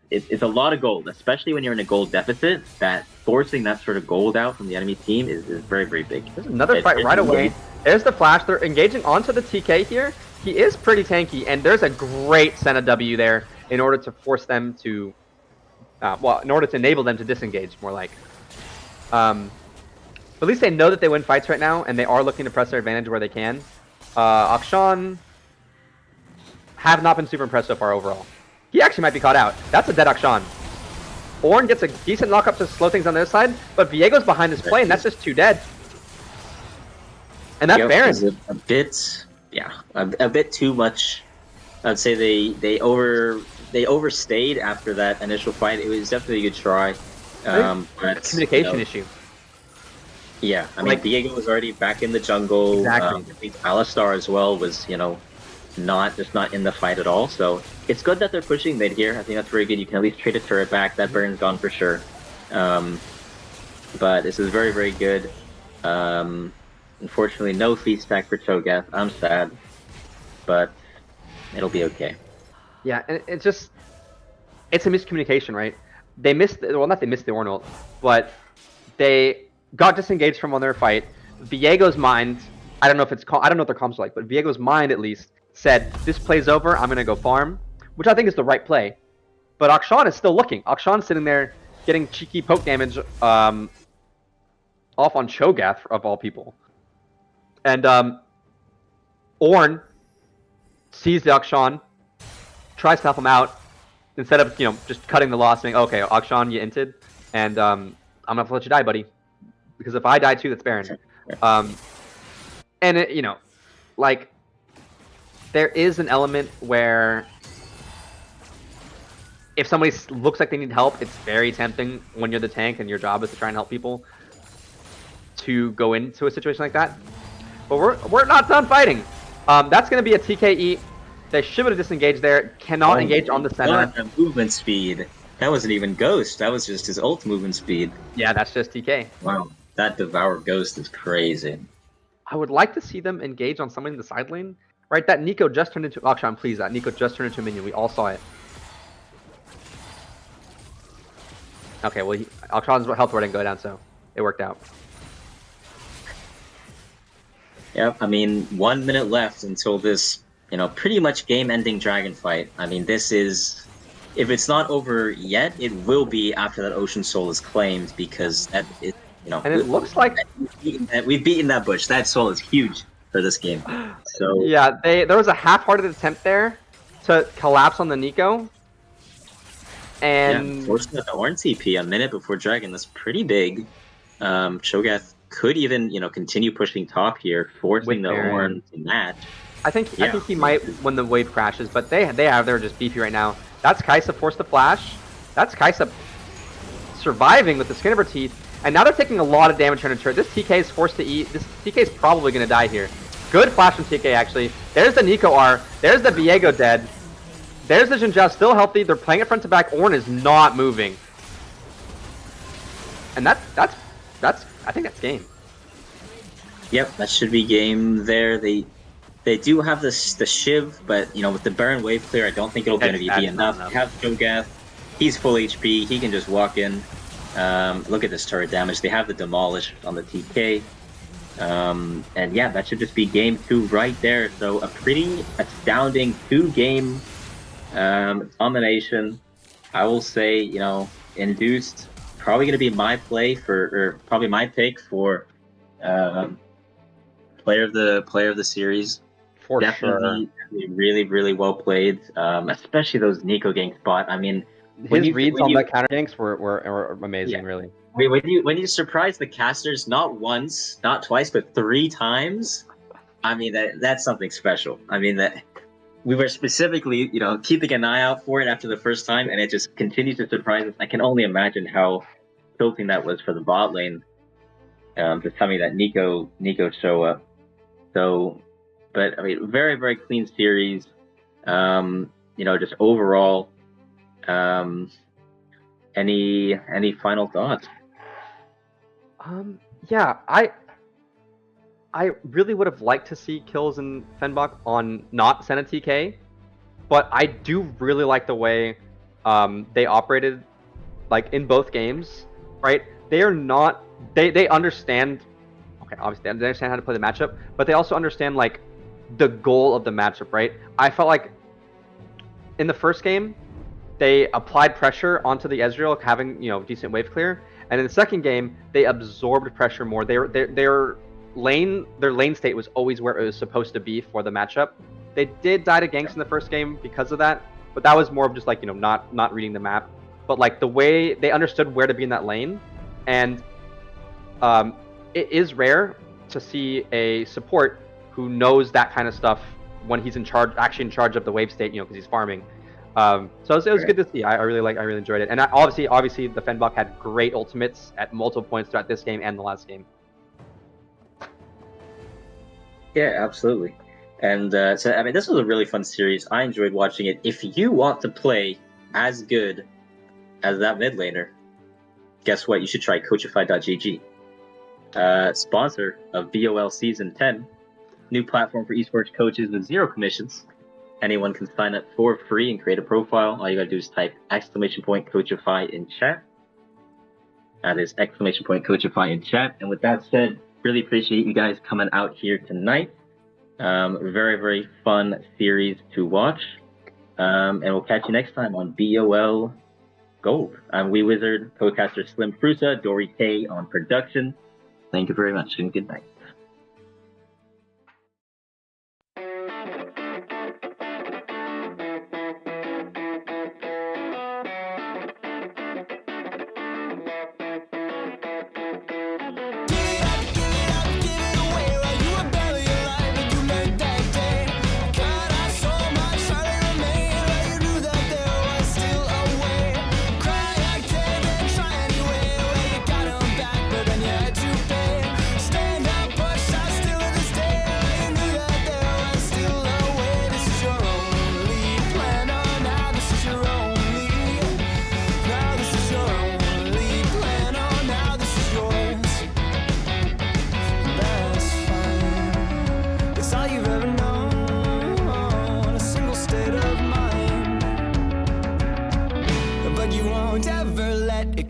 it's a lot of gold, especially when you're in a gold deficit. That forcing that sort of gold out from the enemy team is very, very big. There's another fight right away. There's the flash. They're engaging onto the TK here. He is pretty tanky, and there's a great Senna W there in order to force them to, in order to enable them to disengage, more like. But at least they know that they win fights right now, and they are looking to press their advantage where they can. Akshan have not been super impressed so far overall. He actually might be caught out. That's a dead Akshan. Ornn gets a decent knockup to slow things on their side, but Viego's behind this play, and that's just 2 dead. And that's Baron. A bit too much. I'd say they overstayed after that initial fight. It was definitely a good try. But Communication issue. Yeah, I mean, Viego was already back in the jungle. Exactly. I think Alistar as well was, not in the fight at all. So it's good that they're pushing mid here. I think that's very good. You can at least trade a turret back. That Baron's gone for sure. But this is very, very good. Unfortunately, no feast stack for Cho'Gath. I'm sad, but it'll be okay. Yeah, and it's a miscommunication, right? They missed, not they missed the Ornn ult, but they got disengaged from on their fight. Viego's mind, I don't know what their comms are like, but Viego's mind at least said, this play's over, I'm gonna go farm, which I think is the right play. But Akshan is still looking. Akshan's sitting there getting cheeky poke damage off on Cho'Gath, of all people. And Ornn sees the Akshan, tries to help him out, instead of just cutting the loss, saying, okay, Akshan, you inted, and I'm gonna have to let you die, buddy. Because if I die too, that's Baron. And there is an element where if somebody looks like they need help, it's very tempting when you're the tank and your job is to try and help people to go into a situation like that. But we're not done fighting. That's going to be a TKE. They should have disengaged there. Cannot engage on the center. The movement speed. That wasn't even Ghost. That was just his ult movement speed. Yeah, that's just TK. Wow. That Devour Ghost is crazy. I would like to see them engage on someone in the side lane. Right, that Nico just turned into... Akshan, please, that Nico just turned into a minion. We all saw it. Okay, well, Akshan's health bar didn't go down, so it worked out. Yep, I mean, 1 minute left until this, pretty much game-ending dragon fight. I mean, this is... If it's not over yet, it will be after that Ocean Soul is claimed, because that is, And it looks like... We've beaten that bush. That soul is huge for this game. So yeah, there was a half-hearted attempt there to collapse on the Nico. And forcing out the Ornn TP a minute before Dragon, that's pretty big. Cho'Gath could even, continue pushing top here, forcing With the Baron. Ornn to match. I think Yeah. he might when the wave crashes, but they're just beefy right now. That's Kai'Sa forced the flash. That's Kai'Sa surviving with the skin of her teeth, and now they're taking a lot of damage trying to turret. This TK is forced to eat. This TK is probably going to die here. Good flash from TK actually. There's the Nico R. There's the Viego dead. There's the Xin Zhao still healthy. They're playing it front to back. Ornn is not moving, and that's I think that's game. Yep, that should be game there. They do have the Shiv, but with the Baron wave clear, I don't think it'll going to be enough. You have Cho'Gath, he's full HP, he can just walk in. Look at this turret damage. They have the Demolish on the TK. And yeah, that should just be game 2 right there. So a pretty astounding 2-game domination. I will say, Induced, probably going to be my play or probably my pick for player of the series. For Definitely really, really well played. Especially those Nico gank spot. I mean, his reads on the counter ganks were amazing, really. When you surprise the casters not once, not twice, but 3 times, I mean that's something special. I mean that we were specifically, keeping an eye out for it after the first time, and it just continues to surprise us. I can only imagine how tilting that was for the bot lane. Just having that Nico show up. So, but I mean, very, very clean series. Just overall. Any final thoughts? Yeah, I really would have liked to see kills in Fenbach on not Senna TK, but I do really like the way they operated, like in both games, right? They are not they understand. Okay, obviously they understand how to play the matchup, but they also understand like the goal of the matchup, right? I felt like in the first game they applied pressure onto the Ezreal, having decent wave clear, and in the second game they absorbed pressure more. Their lane state was always where it was supposed to be for the matchup. They did die to ganks in the first game because of that, but that was more of just like not reading the map. But like the way they understood where to be in that lane, and it is rare to see a support who knows that kind of stuff when he's actually in charge of the wave state, because he's farming. So it was good to see. I really enjoyed it, and obviously the Fenbach had great ultimates at multiple points throughout this game and the last game. Yeah, absolutely. And so I mean, this was a really fun series. I enjoyed watching it. If you want to play as good as that mid laner, guess what? You should try Coachify.gg. Sponsor of BOL Season 10, new platform for esports coaches with 0 commissions. Anyone can sign up for free and create a profile. All you gotta do is type !Coachify in chat. That is !Coachify in chat. And with that said, really appreciate you guys coming out here tonight. Very, very fun series to watch. And we'll catch you next time on BOL Gold. I'm Wee Wizard, co-caster Slim Frusa, Dory K on production. Thank you very much and good night.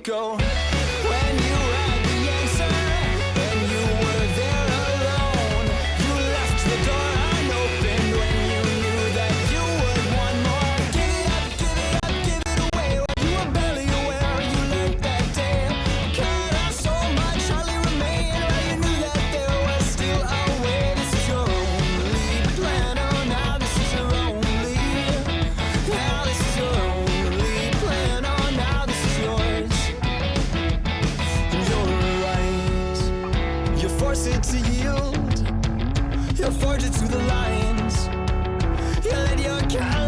Go. Plan on it to yield. You'll forge it to the lines. You let your calendar